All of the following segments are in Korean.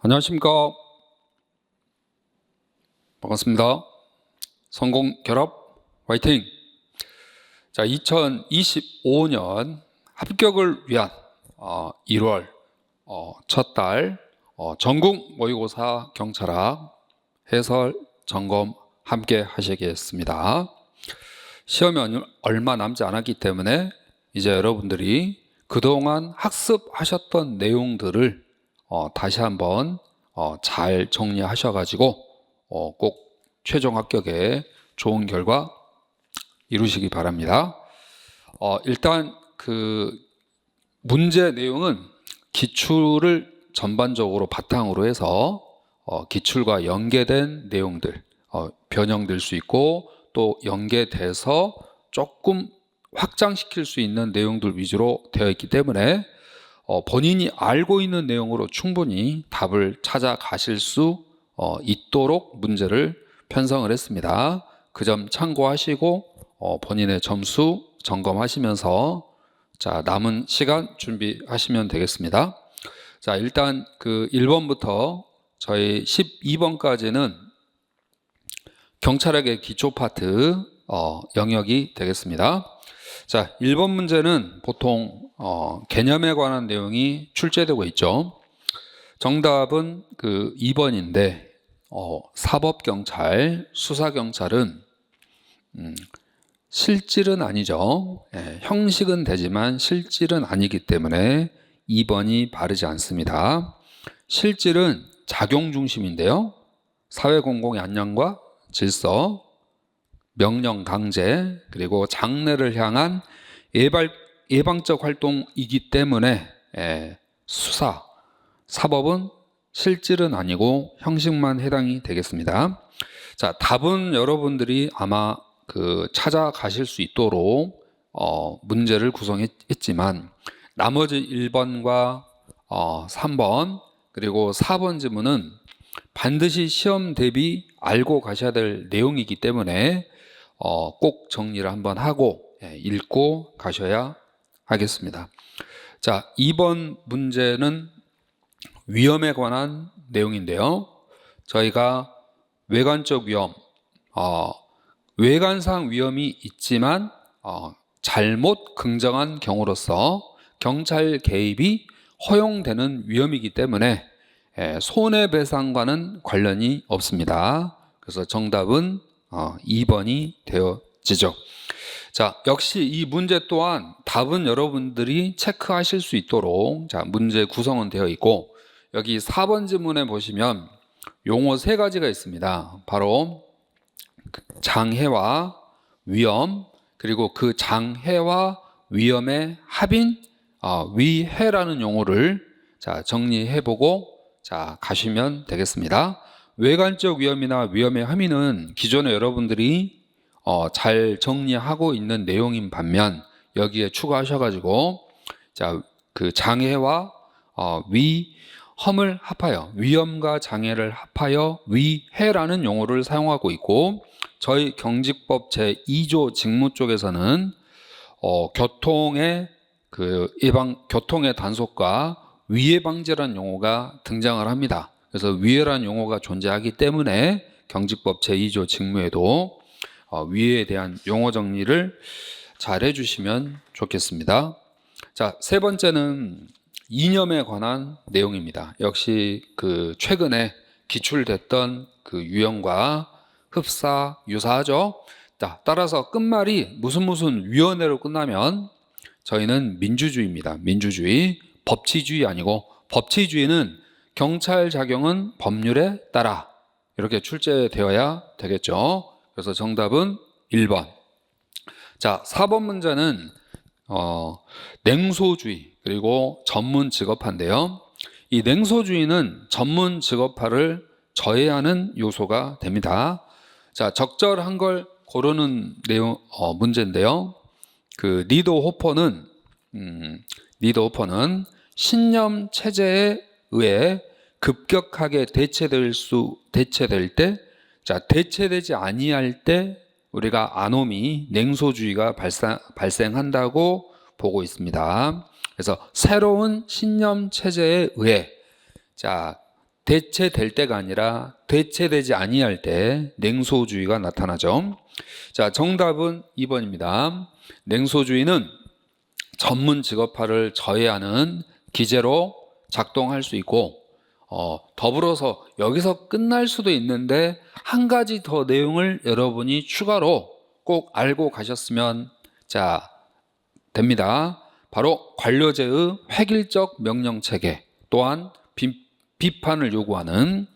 안녕하십니까. 반갑습니다. 성공결합 화이팅! 자, 2025년 합격을 위한 1월 첫 달 전국 모의고사 경찰학 해설 점검 함께 하시겠습니다. 시험이 얼마 남지 않았기 때문에 이제 여러분들이 그동안 학습하셨던 내용들을 다시 한번 잘 정리하셔가지고 꼭 최종 합격에 좋은 결과 이루시기 바랍니다. 일단 그 문제 내용은 기출을 전반적으로 바탕으로 해서 기출과 연계된 내용들 변형될 수 있고 또 연계돼서 조금 확장시킬 수 있는 내용들 위주로 되어 있기 때문에 본인이 알고 있는 내용으로 충분히 답을 찾아가실 수 있도록 문제를 편성을 했습니다. 그 점 참고하시고 본인의 점수 점검하시면서 자, 남은 시간 준비하시면 되겠습니다. 자, 일단 그 1번부터 저희 12번까지는 경찰학의 기초 파트 영역이 되겠습니다. 자, 1번 문제는 보통 개념에 관한 내용이 출제되고 있죠. 정답은 그 2번인데 사법경찰, 수사경찰은 실질은 아니죠. 형식은 되지만 실질은 아니기 때문에 2번이 바르지 않습니다. 실질은 작용 중심인데요. 사회공공의 안녕과 질서, 명령 강제, 그리고 장래를 향한 예방적 활동이기 때문에 수사, 사법은 실질은 아니고 형식만 해당이 되겠습니다. 자, 답은 여러분들이 아마 찾아가실 수 있도록 문제를 구성했지만 나머지 1번과 3번 그리고 4번 지문은 반드시 시험 대비 알고 가셔야 될 내용이기 때문에 꼭 정리를 한번 하고 읽고 가셔야 하겠습니다. 자, 2번 문제는 위험에 관한 내용인데요. 저희가 외관적 위험, 외관상 위험이 있지만 잘못 긍정한 경우로서 경찰 개입이 허용되는 위험이기 때문에 손해배상과는 관련이 없습니다. 그래서 정답은 2번이 되어지죠. 자, 역시 이 문제 또한 답은 여러분들이 체크하실 수 있도록 자, 문제 구성은 되어 있고 여기 4번 지문에 보시면 용어 3가지가 있습니다. 바로 장해와 위험, 그리고 그 장해와 위험의 합인 위해라는 용어를 자, 정리해보고 자, 가시면 되겠습니다. 외관적 위험이나 위험의 함의는 기존에 여러분들이 잘 정리하고 있는 내용인 반면 여기에 추가하셔가지고 자, 그 장애와 위험을 합하여 위험과 장애를 합하여 위해라는 용어를 사용하고 있고 저희 경직법 제2조 직무 쪽에서는 교통의 교통의 단속과 위해 방지라는 용어가 등장을 합니다. 그래서 위해라는 용어가 존재하기 때문에 경직법 제2조 직무에도 위해에 대한 용어 정리를 잘 해주시면 좋겠습니다. 자, 3번째는 이념에 관한 내용입니다. 역시 최근에 기출됐던 유형과 흡사 유사하죠. 자, 따라서 끝말이 무슨 위원회로 끝나면 저희는 민주주의입니다. 민주주의, 법치주의 아니고 법치주의는 경찰 작용은 법률에 따라 이렇게 출제되어야 되겠죠. 그래서 정답은 1번. 자, 4번 문제는 냉소주의 그리고 전문 직업화인데요. 이 냉소주의는 전문 직업화를 저해하는 요소가 됩니다. 자, 적절한 걸 고르는 내용 문제인데요. 리더 호퍼는 신념 체제에 의해 급격하게 대체될 때, 자, 대체되지 아니할 때 우리가 아노미, 냉소주의가 발생한다고 보고 있습니다. 그래서 새로운 신념 체제에 의해 자, 대체될 때가 아니라 대체되지 아니할 때 냉소주의가 나타나죠. 자, 정답은 2번입니다. 냉소주의는 전문 직업화를 저해하는 기제로 작동할 수 있고 더불어서 여기서 끝날 수도 있는데 한 가지 더 내용을 여러분이 추가로 꼭 알고 가셨으면 됩니다. 바로 관료제의 획일적 명령체계 또한 비판을 요구하는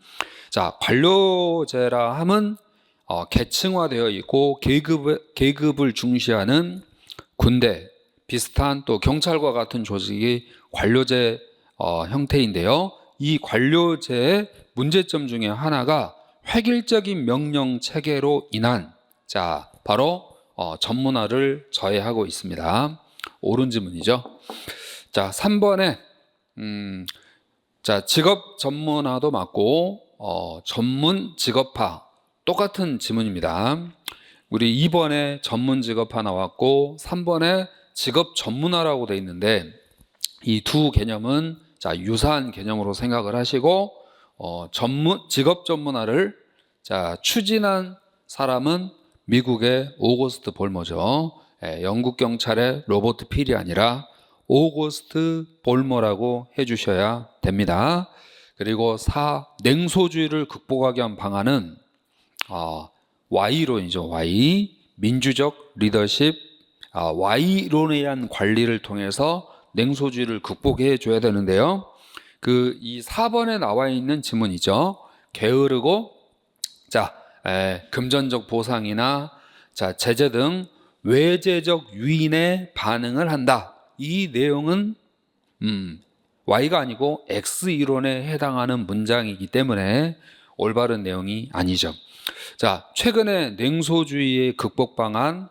관료제라 함은 계층화되어 있고 계급을 중시하는 군대 비슷한 또 경찰과 같은 조직이 관료제 형태인데요. 이 관료제의 문제점 중에 하나가 획일적인 명령 체계로 인한 바로 전문화를 저해하고 있습니다. 옳은 지문이죠. 3번에 직업 전문화도 맞고 전문 직업화 똑같은 지문입니다. 우리 2번에 전문 직업화 나왔고 3번에 직업 전문화라고 되어 있는데 이 두 개념은 유사한 개념으로 생각을 하시고 직업 전문화를 추진한 사람은 미국의 오거스트 볼머죠. 영국 경찰의 로버트 필이 아니라 오거스트 볼머라고 해주셔야 됩니다. 그리고 4. 냉소주의를 극복하기 위한 방안은 Y론이죠. Y. 민주적 리더십, Y론에 의한 관리를 통해서 냉소주의를 극복해 줘야 되는데요. 이 4번에 나와 있는 지문이죠. 게으르고 금전적 보상이나 제재 등 외재적 유인에 반응을 한다. 이 내용은 Y가 아니고 X 이론에 해당하는 문장이기 때문에 올바른 내용이 아니죠. 최근에 냉소주의의 극복 방안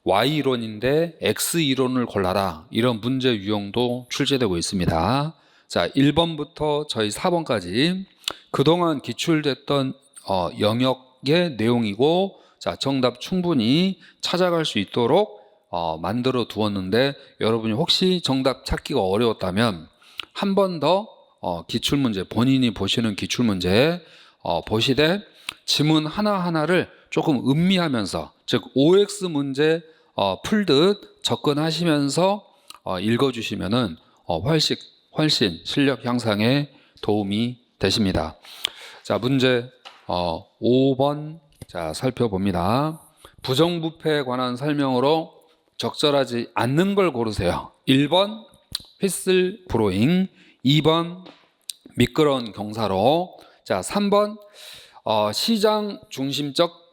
Y이론인데 X이론을 골라라, 이런 문제 유형도 출제되고 있습니다. 1번부터 저희 4번까지 그동안 기출됐던 영역의 내용이고 정답 충분히 찾아갈 수 있도록 만들어 두었는데 여러분이 혹시 정답 찾기가 어려웠다면 한 번 더 기출문제, 본인이 보시는 기출문제 보시되 지문 하나하나를 조금 음미하면서, 즉 OX 문제 풀듯 접근하시면서 읽어주시면은 훨씬 실력 향상에 도움이 되십니다. 문제 5번 살펴봅니다. 부정부패에 관한 설명으로 적절하지 않는 걸 고르세요. 1번 휘슬 브로잉, 2번 미끄러운 경사로, 3번 시장 중심적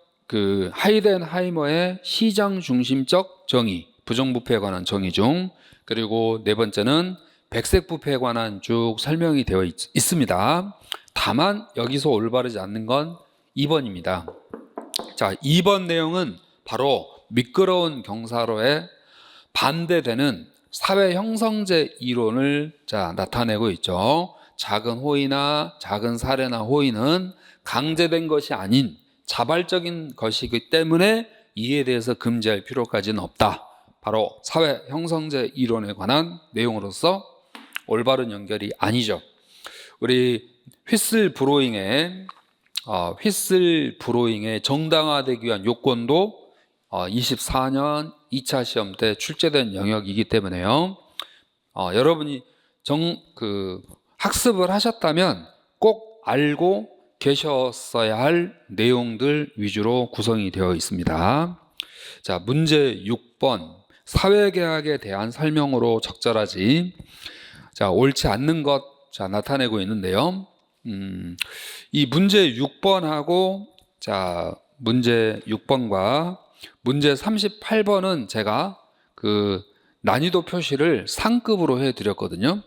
하이덴하이머의 시장 중심적 정의, 부정부패에 관한 정의 중, 그리고 네 번째는 백색 부패에 관한 쭉 설명이 되어 있습니다. 다만 여기서 올바르지 않는 건 2번입니다. 2번 내용은 바로 미끄러운 경사로에 반대되는 사회 형성제 이론을 나타내고 있죠. 작은 호의나 작은 사례나 호의는 강제된 것이 아닌 자발적인 것이기 때문에 이에 대해서 금지할 필요까지는 없다. 바로 사회 형성제 이론에 관한 내용으로서 올바른 연결이 아니죠. 우리 휘슬 브로잉의 정당화되기 위한 요건도 24년 2차 시험 때 출제된 영역이기 때문에요. 여러분이 학습을 하셨다면 꼭 알고 계셨어야 할 내용들 위주로 구성이 되어 있습니다. 문제 6번 사회계약에 대한 설명으로 적절하지 옳지 않는 것 나타내고 있는데요. 이 문제 6번하고 문제 6번과 문제 38번은 제가 난이도 표시를 상급으로 해드렸거든요.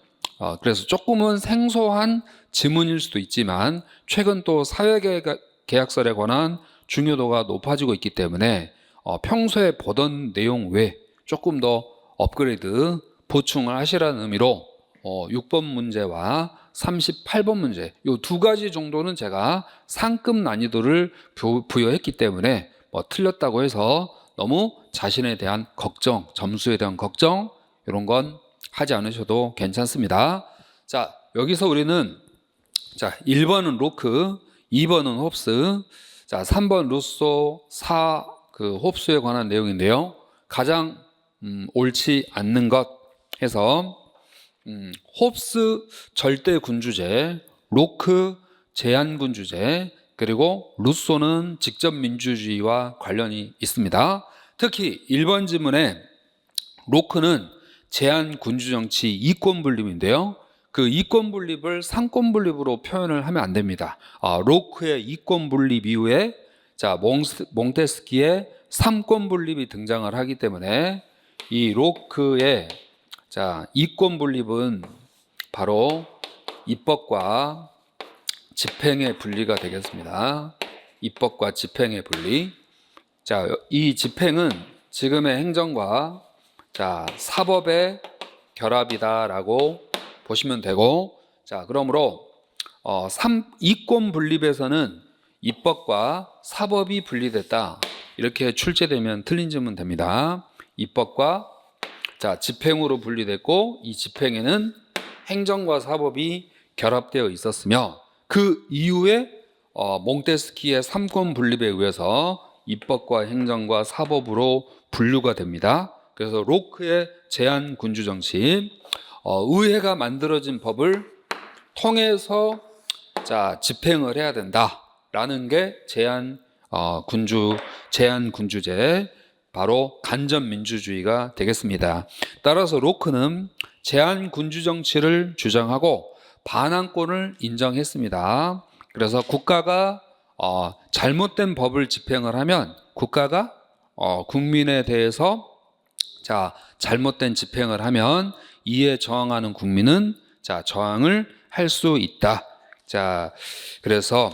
그래서 조금은 생소한 지문일 수도 있지만 최근 또 사회계약설에 관한 중요도가 높아지고 있기 때문에 평소에 보던 내용 외에 조금 더 업그레이드 보충을 하시라는 의미로 6번 문제와 38번 문제 이 두 가지 정도는 제가 상급 난이도를 부여했기 때문에 틀렸다고 해서 너무 자신에 대한 걱정, 점수에 대한 걱정 이런 건 하지 않으셔도 괜찮습니다. 여기서 우리는 자, 1번은 로크, 2번은 홉스, 자, 3번 루소, 4 그 홉스에 관한 내용인데요. 가장 옳지 않는 것 해서 홉스 절대 군주제, 로크 제한 군주제, 그리고 루소는 직접 민주주의와 관련이 있습니다. 특히 1번 지문에 로크는 제한 군주 정치 이권 분립인데요. 그 이권 분립을 상권 분립으로 표현을 하면 안 됩니다. 로크의 이권 분립 이후에 자 몽테스키의 삼권 분립이 등장을 하기 때문에 이 로크의 자 이권 분립은 바로 입법과 집행의 분리가 되겠습니다. 입법과 집행의 분리. 자, 이 집행은 지금의 행정과 자 사법의 결합이다라고 보시면 되고, 자 그러므로 이권 분립에서는 입법과 사법이 분리됐다 이렇게 출제되면 틀린 질문 됩니다. 입법과 자 집행으로 분리됐고, 이 집행에는 행정과 사법이 결합되어 있었으며, 그 이후에 몽테스키의 삼권 분립에 의해서 입법과 행정과 사법으로 분류가 됩니다. 그래서 로크의 제한 군주 정치, 의회가 만들어진 법을 통해서 자 집행을 해야 된다라는 게 제한 군주제, 바로 간접 민주주의가 되겠습니다. 따라서 로크는 제한 군주 정치를 주장하고 반환권을 인정했습니다. 그래서 국가가 잘못된 법을 집행을 하면 국가가 국민에 대해서 자 잘못된 집행을 하면 이에 저항하는 국민은 자 저항을 할 수 있다. 자 그래서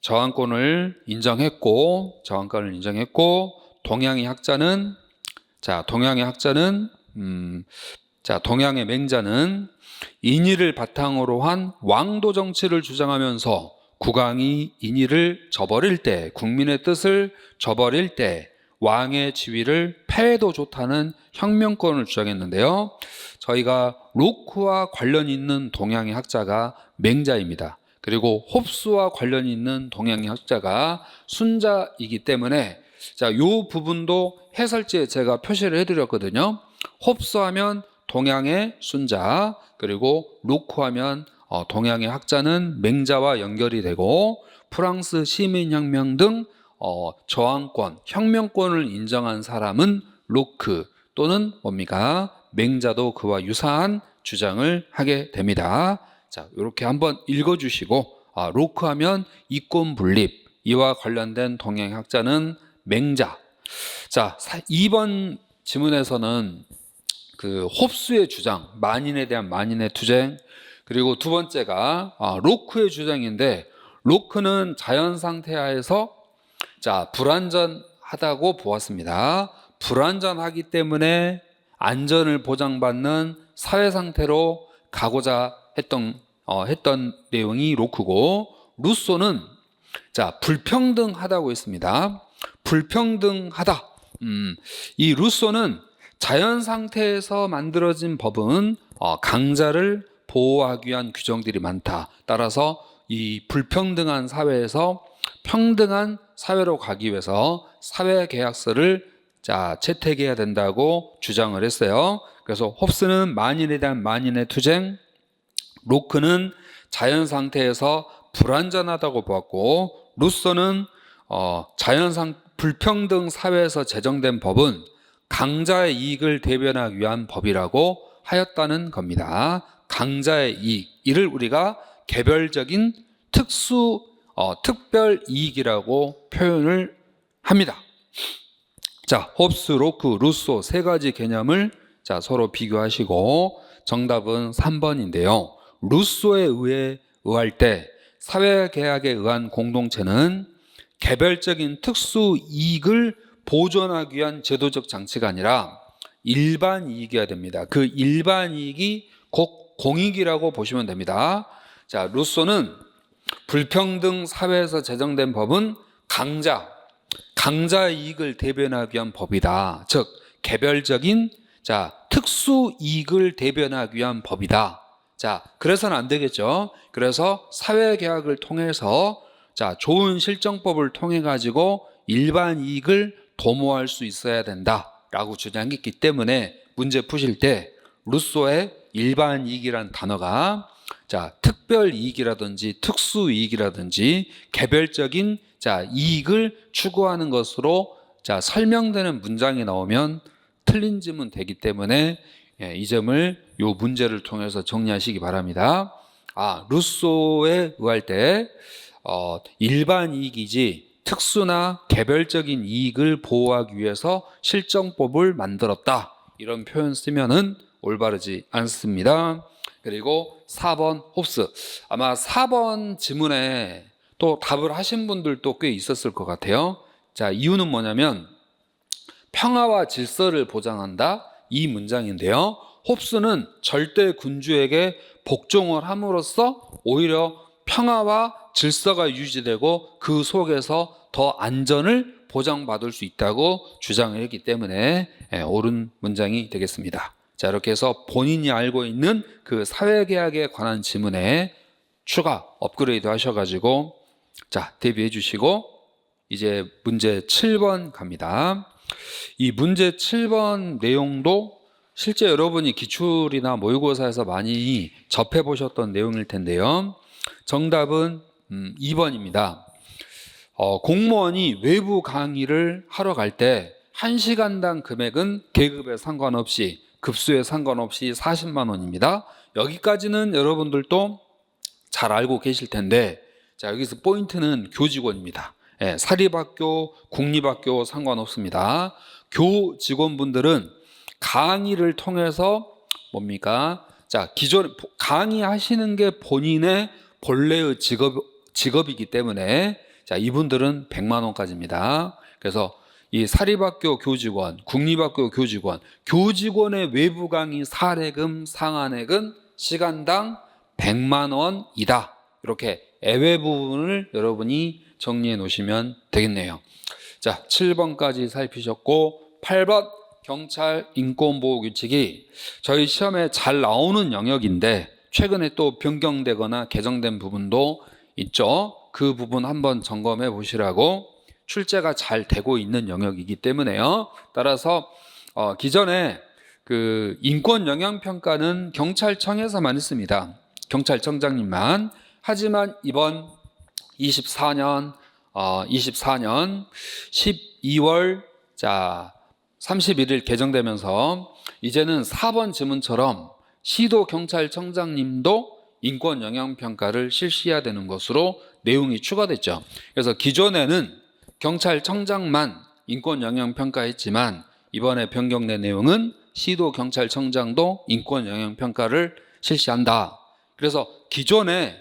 저항권을 인정했고 동양의 맹자는 인의를 바탕으로 한 왕도 정치를 주장하면서 국왕이 인의를 저버릴 때, 국민의 뜻을 저버릴 때 왕의 지위를 패해도 좋다는 혁명권을 주장했는데요. 저희가 로크와 관련 있는 동양의 학자가 맹자입니다. 그리고 홉스와 관련 있는 동양의 학자가 순자이기 때문에 자, 요 부분도 해설지에 제가 표시를 해드렸거든요. 홉스 하면 동양의 순자, 그리고 로크 하면 동양의 학자는 맹자와 연결이 되고, 프랑스 시민혁명 등 저항권, 혁명권을 인정한 사람은 로크 또는 뭡니까? 맹자도 그와 유사한 주장을 하게 됩니다. 자, 이렇게 한번 읽어주시고, 로크 하면 이권 분립, 이와 관련된 동양의 학자는 맹자. 자, 2번 지문에서는 그 홉스의 주장, 만인에 대한 만인의 투쟁, 그리고 두 번째가 로크의 주장인데, 로크는 자연 상태 하에서 자 불완전하다고 보았습니다. 불완전하기 때문에 안전을 보장받는 사회 상태로 가고자 했던 내용이 로크고, 루소는 자 불평등하다고 했습니다. 불평등하다. 이 루소는 자연 상태에서 만들어진 법은 강자를 보호하기 위한 규정들이 많다. 따라서 이 불평등한 사회에서 평등한 사회로 가기 위해서 사회계약서를 자 채택해야 된다고 주장을 했어요. 그래서 홉스는 만인에 대한 만인의 투쟁, 로크는 자연 상태에서 불완전하다고 보았고, 루소는 불평등 사회에서 제정된 법은 강자의 이익을 대변하기 위한 법이라고 하였다는 겁니다. 강자의 이익, 이를 우리가 개별적인 특별 이익이라고 표현을 합니다. 자, 홉스, 로크, 루소 세 가지 개념을 자 서로 비교하시고 정답은 3번인데요. 루소에 의할 때 사회계약에 의한 공동체는 개별적인 특수 이익을 보존하기 위한 제도적 장치가 아니라 일반 이익이어야 됩니다. 그 일반 이익이 곧 공익이라고 보시면 됩니다. 자, 루소는 불평등 사회에서 제정된 법은 강자의 이익을 대변하기 위한 법이다. 즉 개별적인 자 특수 이익을 대변하기 위한 법이다. 자, 그래서는 안 되겠죠. 그래서 사회계약을 통해서 자, 좋은 실정법을 통해 가지고 일반 이익을 도모할 수 있어야 된다라고 주장했기 때문에 문제 푸실 때 루소의 일반 이익이란 단어가 자, 특별 이익이라든지 특수 이익이라든지 개별적인 자, 이익을 추구하는 것으로 자, 설명되는 문장이 나오면 틀린 지문 되기 때문에 이 점을 요 문제를 통해서 정리하시기 바랍니다. 루소에 의할 때 일반 이익이지 특수나 개별적인 이익을 보호하기 위해서 실정법을 만들었다. 이런 표현 쓰면은 올바르지 않습니다. 그리고 4번 홉스. 아마 4번 지문에 또 답을 하신 분들도 꽤 있었을 것 같아요. 자, 이유는 뭐냐면 평화와 질서를 보장한다. 이 문장인데요. 홉스는 절대 군주에게 복종을 함으로써 오히려 평화와 질서가 유지되고 그 속에서 더 안전을 보장받을 수 있다고 주장을 했기 때문에 옳은 문장이 되겠습니다. 자, 이렇게 해서 본인이 알고 있는 그 사회계약에 관한 지문에 추가 업그레이드 하셔가지고 자, 대비해 주시고 이제 문제 7번 갑니다. 이 문제 7번 내용도 실제 여러분이 기출이나 모의고사에서 많이 접해 보셨던 내용일 텐데요. 정답은 2번입니다. 공무원이 외부 강의를 하러 갈 때 1시간당 금액은 계급에 상관없이 급수에 상관없이 40만 원입니다. 여기까지는 여러분들도 잘 알고 계실 텐데 자, 여기서 포인트는 교직원입니다. 사립학교, 국립학교 상관없습니다. 교직원분들은 강의를 통해서 뭡니까? 자, 기존 강의하시는 게 본인의 본래의 직업이기 때문에 자, 이분들은 100만 원까지입니다. 그래서 이 사립학교 교직원, 국립학교 교직원, 교직원의 외부 강의 사례금 상한액은 시간당 100만 원이다. 이렇게 예외 부분을 여러분이 정리해 놓으시면 되겠네요. 자, 7번까지 살피셨고 8번 경찰 인권보호규칙이 저희 시험에 잘 나오는 영역인데 최근에 또 변경되거나 개정된 부분도 있죠. 그 부분 한번 점검해 보시라고 출제가 잘 되고 있는 영역이기 때문에요. 따라서 기존에 그 인권 영향 평가는 경찰청에서만 했습니다. 경찰청장님만. 하지만 이번 24년 12월 자 31일 개정되면서 이제는 4번 지문처럼 시도경찰청장님도 인권 영향 평가를 실시해야 되는 것으로 내용이 추가됐죠. 그래서 기존에는 경찰청장만 인권 영향 평가했지만 이번에 변경된 내용은 시도경찰청장도 인권 영향 평가를 실시한다. 그래서 기존에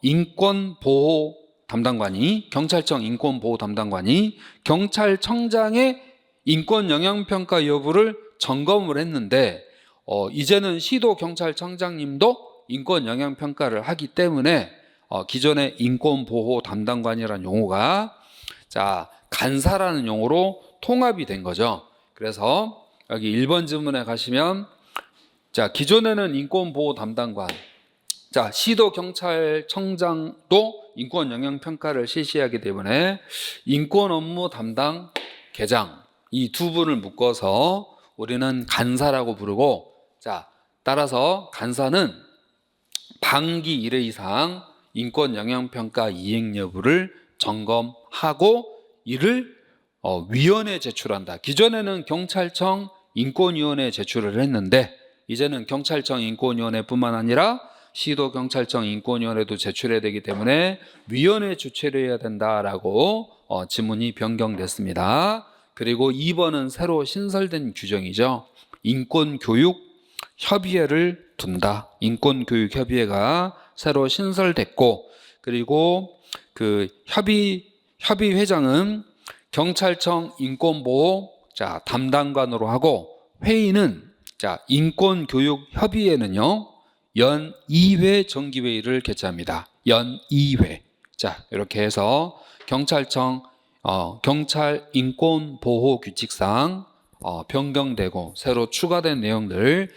인권보호 담당관이 경찰청 인권보호 담당관이 경찰청장의 인권 영향 평가 여부를 점검을 했는데 이제는 시도경찰청장님도 인권 영향 평가를 하기 때문에 기존의 인권보호 담당관이라는 용어가 자 간사라는 용어로 통합이 된 거죠. 그래서 여기 1번 지문에 가시면 자 기존에는 인권보호 담당관 자 시도경찰청장도 인권 영향 평가를 실시하기 때문에 인권 업무 담당 계장 이 두 분을 묶어서 우리는 간사라고 부르고 자 따라서 간사는 반기 1회 이상 인권 영향 평가 이행 여부를 점검하고 이를 위원회에 제출한다. 기존에는 경찰청 인권위원회에 제출을 했는데 이제는 경찰청 인권위원회뿐만 아니라 시도경찰청 인권위원회도 제출해야 되기 때문에 위원회 주최를 해야 된다라고 지문이 변경됐습니다. 그리고 2번은 새로 신설된 규정이죠. 인권교육협의회를 둔다. 인권교육협의회가 새로 신설됐고 그리고 그 협의회장은 경찰청 인권보호 담당관으로 하고 회의는 인권교육협의회는요 연 2회 정기회의를 개최합니다. 연 2회. 자 이렇게 해서 경찰청 경찰 인권보호 규칙상 변경되고 새로 추가된 내용들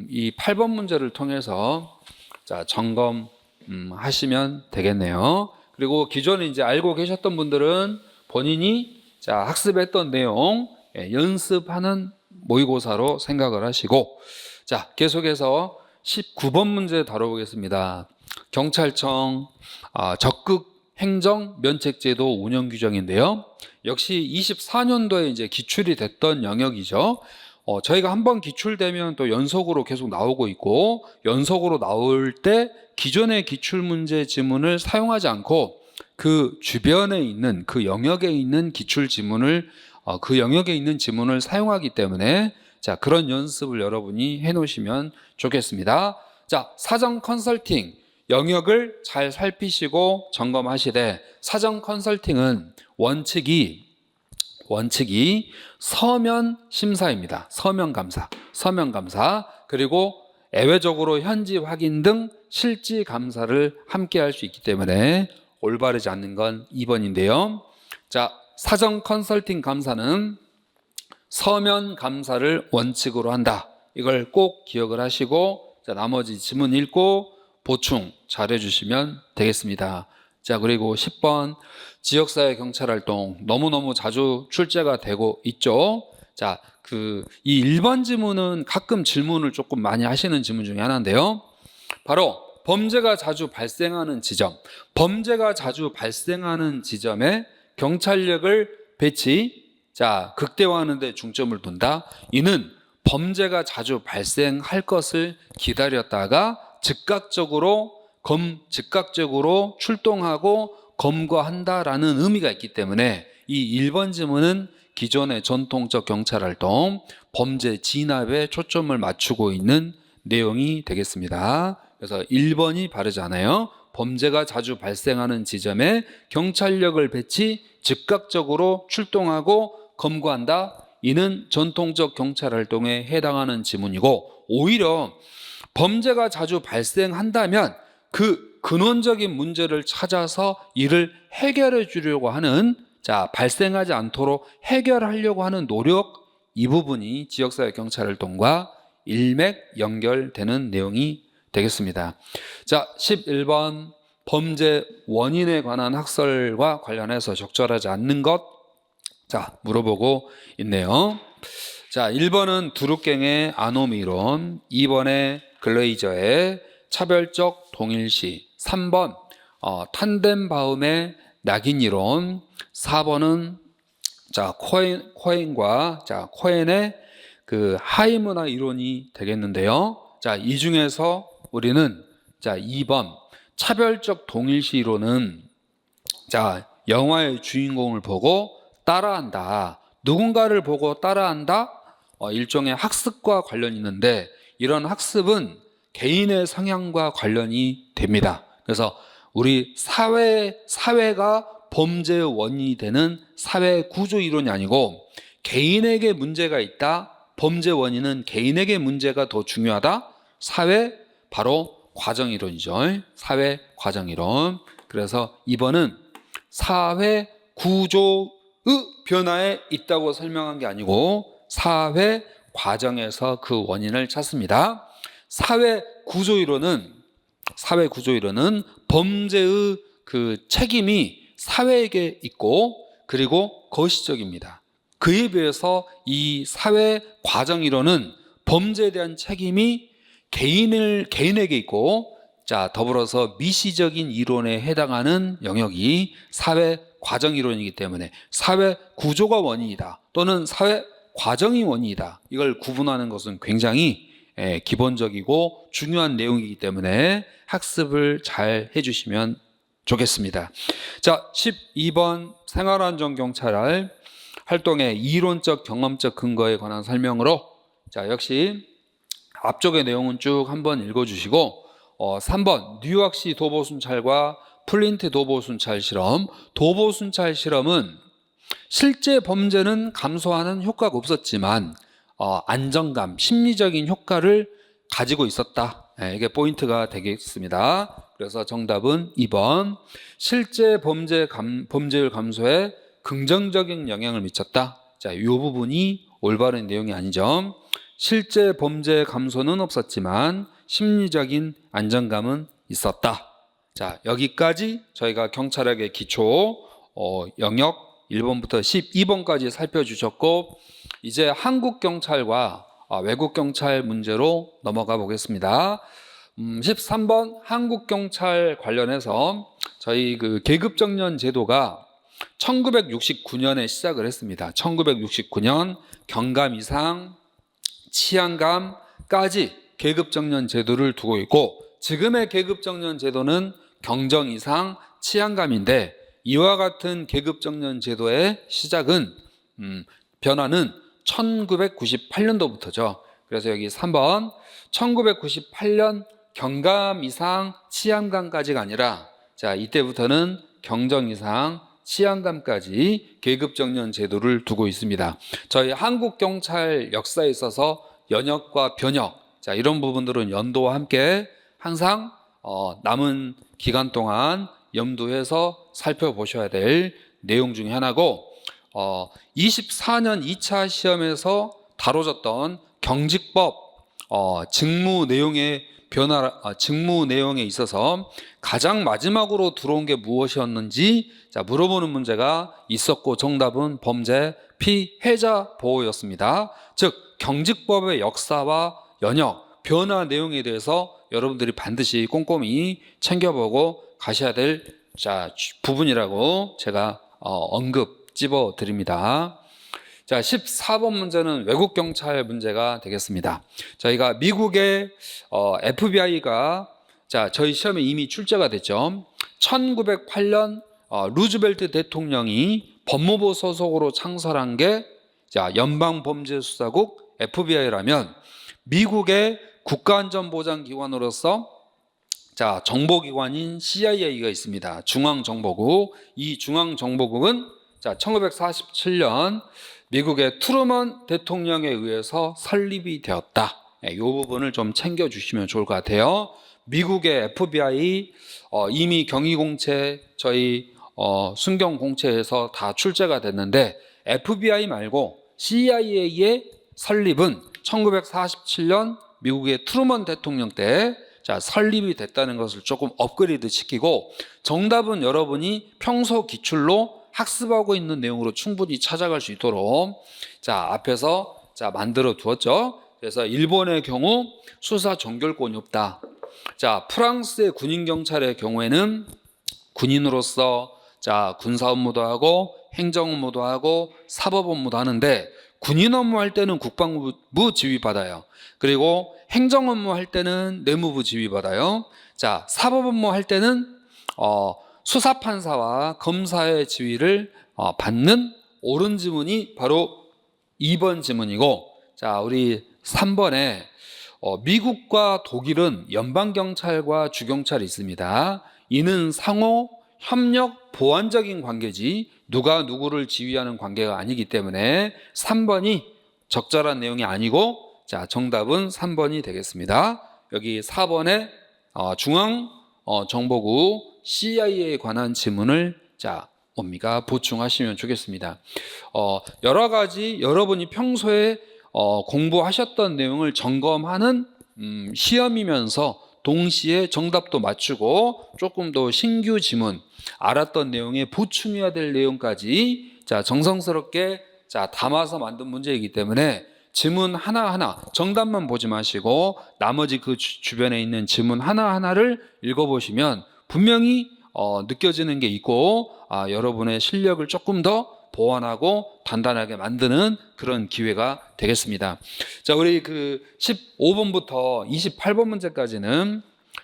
이 8번 문제를 통해서 자, 점검하시면 되겠네요. 그리고 기존에 이제 알고 계셨던 분들은 본인이 자, 학습했던 내용 연습하는 모의고사로 생각을 하시고 자, 계속해서 19번 문제 다뤄보겠습니다. 경찰청 적극 행정 면책제도 운영 규정인데요. 역시 24년도에 이제 기출이 됐던 영역이죠. 저희가 한번 기출되면 또 연속으로 계속 나오고 있고 연속으로 나올 때 기존의 기출문제 지문을 사용하지 않고 그 주변에 있는 그 영역에 있는 기출 지문을 그 영역에 있는 지문을 사용하기 때문에 자, 그런 연습을 여러분이 해 놓으시면 좋겠습니다. 자, 사전 컨설팅 영역을 잘 살피시고 점검하시되 사전 컨설팅은 원칙이 서면 심사입니다. 서면 감사 그리고 예외적으로 현지 확인 등 실지 감사를 함께 할 수 있기 때문에 올바르지 않는 건 2번인데요. 자, 사전 컨설팅 감사는 서면 감사를 원칙으로 한다. 이걸 꼭 기억을 하시고 자, 나머지 지문 읽고 보충 잘 해주시면 되겠습니다. 자, 그리고 10번 지역사회 경찰활동 너무너무 자주 출제가 되고 있죠. 자, 이 1번 지문은 가끔 질문을 조금 많이 하시는 지문 중에 하나인데요. 바로 범죄가 자주 발생하는 지점, 범죄가 자주 발생하는 지점에 경찰력을 배치, 자, 극대화하는 데 중점을 둔다. 이는 범죄가 자주 발생할 것을 기다렸다가 즉각적으로 출동하고 검거한다라는 의미가 있기 때문에 이 1번 지문은 기존의 전통적 경찰활동, 범죄 진압에 초점을 맞추고 있는 내용이 되겠습니다. 그래서 1번이 바르잖아요. 범죄가 자주 발생하는 지점에 경찰력을 배치, 즉각적으로 출동하고 검거한다. 이는 전통적 경찰활동에 해당하는 지문이고 오히려 범죄가 자주 발생한다면 그 근원적인 문제를 찾아서 이를 해결해 주려고 하는 자, 발생하지 않도록 해결하려고 하는 노력 이 부분이 지역사회 경찰활동과 일맥 연결되는 내용이 되겠습니다. 자, 11번 범죄 원인에 관한 학설과 관련해서 적절하지 않는 것 자, 물어보고 있네요. 자, 1번은 두루갱의 아노미 이론, 2번에 글레이저의 차별적 동일시, 3번 탄덴바움의 낙인 이론, 4번은 자, 코엔의 그 하이문화 이론이 되겠는데요. 자, 이 중에서 우리는 자, 2번 차별적 동일시 이론은 자, 영화의 주인공을 보고 따라한다. 누군가를 보고 따라한다. 일종의 학습과 관련이 있는데 이런 학습은 개인의 성향과 관련이 됩니다. 그래서 우리 사회가 범죄의 원인이 되는 사회 구조 이론이 아니고 개인에게 문제가 있다. 범죄 원인은 개인에게 문제가 더 중요하다. 사회 바로 과정 이론이죠. 사회 과정 이론. 그래서 2번은 사회 구조의 변화에 있다고 설명한 게 아니고 사회 과정에서 그 원인을 찾습니다. 사회 구조 이론은 범죄의 그 책임이 사회에게 있고 그리고 거시적입니다. 그에 비해서 이 사회 과정 이론은 범죄에 대한 책임이 개인에게 있고 자, 더불어서 미시적인 이론에 해당하는 영역이 사회 과정 이론이기 때문에 사회 구조가 원인이다 또는 사회 과정이 원인이다. 이걸 구분하는 것은 굉장히 기본적이고 중요한 내용이기 때문에 학습을 잘 해주시면 좋겠습니다. 자, 12번 생활안전경찰 활동의 이론적 경험적 근거에 관한 설명으로 자, 역시 앞쪽의 내용은 쭉 한번 읽어주시고 3번 뉴욕시 도보순찰과 플린트 도보순찰 실험. 도보순찰 실험은 실제 범죄는 감소하는 효과가 없었지만 안정감, 심리적인 효과를 가지고 있었다. 이게 포인트가 되겠습니다. 그래서 정답은 2번 실제 범죄율 감소에 긍정적인 영향을 미쳤다. 자, 이 부분이 올바른 내용이 아니죠. 실제 범죄 감소는 없었지만 심리적인 안정감은 있었다. 자, 여기까지 저희가 경찰학의 기초 영역 1번부터 12번까지 살펴주셨고, 이제 한국 경찰과 외국 경찰 문제로 넘어가 보겠습니다. 13번 한국 경찰 관련해서 저희 그 계급정년 제도가 1969년에 시작을 했습니다. 1969년 경감 이상 치안감까지 계급정년 제도를 두고 있고, 지금의 계급정년 제도는 경정 이상 치안감인데, 이와 같은 계급정년 제도의 시작은 변화는 1998년도부터죠. 그래서 여기 3번 1998년 경감 이상 치안감까지가 아니라, 자, 이때부터는 경정 이상 치안감까지 계급정년 제도를 두고 있습니다. 저희 한국 경찰 역사에 있어서 연역과 변역, 자, 이런 부분들은 연도와 함께 항상 남은 기간 동안 염두해서 살펴보셔야 될 내용 중에 하나고, 24년 2차 시험에서 다뤄졌던 경직법 직무 내용의 직무 내용에 있어서 가장 마지막으로 들어온 게 무엇이었는지 물어보는 문제가 있었고, 정답은 범죄 피해자 보호였습니다. 즉 경직법의 역사와 연역, 변화 내용에 대해서 여러분들이 반드시 꼼꼼히 챙겨보고 가셔야 될 부분이라고 제가 언급 찝어 드립니다. 자, 14번 문제는 외국 경찰 문제가 되겠습니다. 저희가 미국의 FBI가 저희 시험에 이미 출제가 됐죠. 1908년 루즈벨트 대통령이 법무부 소속으로 창설한 게 연방범죄수사국 FBI라면, 미국의 국가안전보장기관으로서 정보기관인 CIA가 있습니다. 중앙정보국. 이 중앙정보국은 1947년 미국의 트루먼 대통령에 의해서 설립이 되었다. 이 부분을 좀 챙겨주시면 좋을 것 같아요. 미국의 FBI 이미 경위공채, 저희 순경공채에서 다 출제가 됐는데, FBI 말고 CIA의 설립은 1947년 미국의 트루먼 대통령 때 설립이 됐다는 것을 조금 업그레이드 시키고, 정답은 여러분이 평소 기출로 학습하고 있는 내용으로 충분히 찾아갈 수 있도록 앞에서 만들어 두었죠. 그래서 일본의 경우 수사 종결권이 없다. 프랑스의 군인 경찰의 경우에는 군인으로서 군사 업무도 하고 행정 업무도 하고 사법 업무도 하는데, 군인 업무할 때는 국방부 지휘받아요. 그리고 행정 업무할 때는 내무부 지휘받아요. 사법 업무할 때는 수사판사와 검사의 지위를 받는 옳은 지문이 바로 2번 지문이고, 우리 3번에 미국과 독일은 연방경찰과 주경찰이 있습니다. 이는 상호 협력 보완적인 관계지 누가 누구를 지휘하는 관계가 아니기 때문에 3번이 적절한 내용이 아니고, 정답은 3번이 되겠습니다. 여기 4번에 중앙정보국 CIA에 관한 지문을 보충하시면 좋겠습니다. 여러 가지 여러분이 평소에 공부하셨던 내용을 점검하는 시험이면서 동시에 정답도 맞추고 조금 더 신규 지문, 알았던 내용에 보충해야 될 내용까지 정성스럽게 담아서 만든 문제이기 때문에, 지문 하나하나 정답만 보지 마시고 나머지 그 주변에 있는 지문 하나하나를 읽어보시면 분명히 느껴지는 게 있고, 여러분의 실력을 조금 더 보완하고 단단하게 만드는 그런 기회가 되겠습니다. 우리 그 15번부터 28번 문제까지는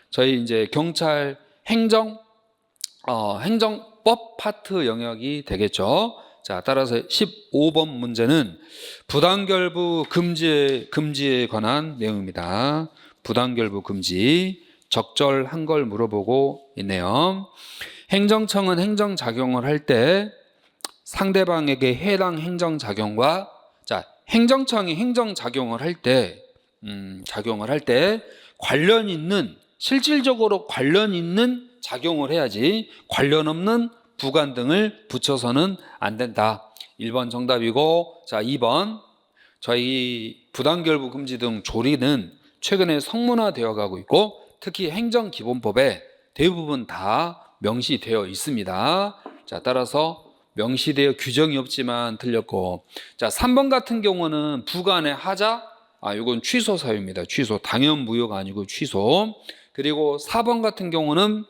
저희 이제 경찰 행정법 파트 영역이 되겠죠. 따라서 15번 문제는 부당결부 금지에 관한 내용입니다. 부당결부 금지, 적절한 걸 물어보고 있네요. 행정청은 행정작용을 할 때 상대방에게 해당 행정작용과, 행정청이 행정작용을 할 때 관련 있는, 실질적으로 관련 있는 작용을 해야지 관련 없는 부관 등을 붙여서는 안 된다. 1번 정답이고, 2번 저희 부당결부 금지 등 조리는 최근에 성문화되어 가고 있고 특히 행정기본법에 대부분 다 명시되어 있습니다. 자, 따라서 명시되어 규정이 없지만 틀렸고, 자, 3번 같은 경우는 부간의 하자, 이건 취소 사유입니다. 취소, 당연 무효가 아니고 취소. 그리고 4번 같은 경우는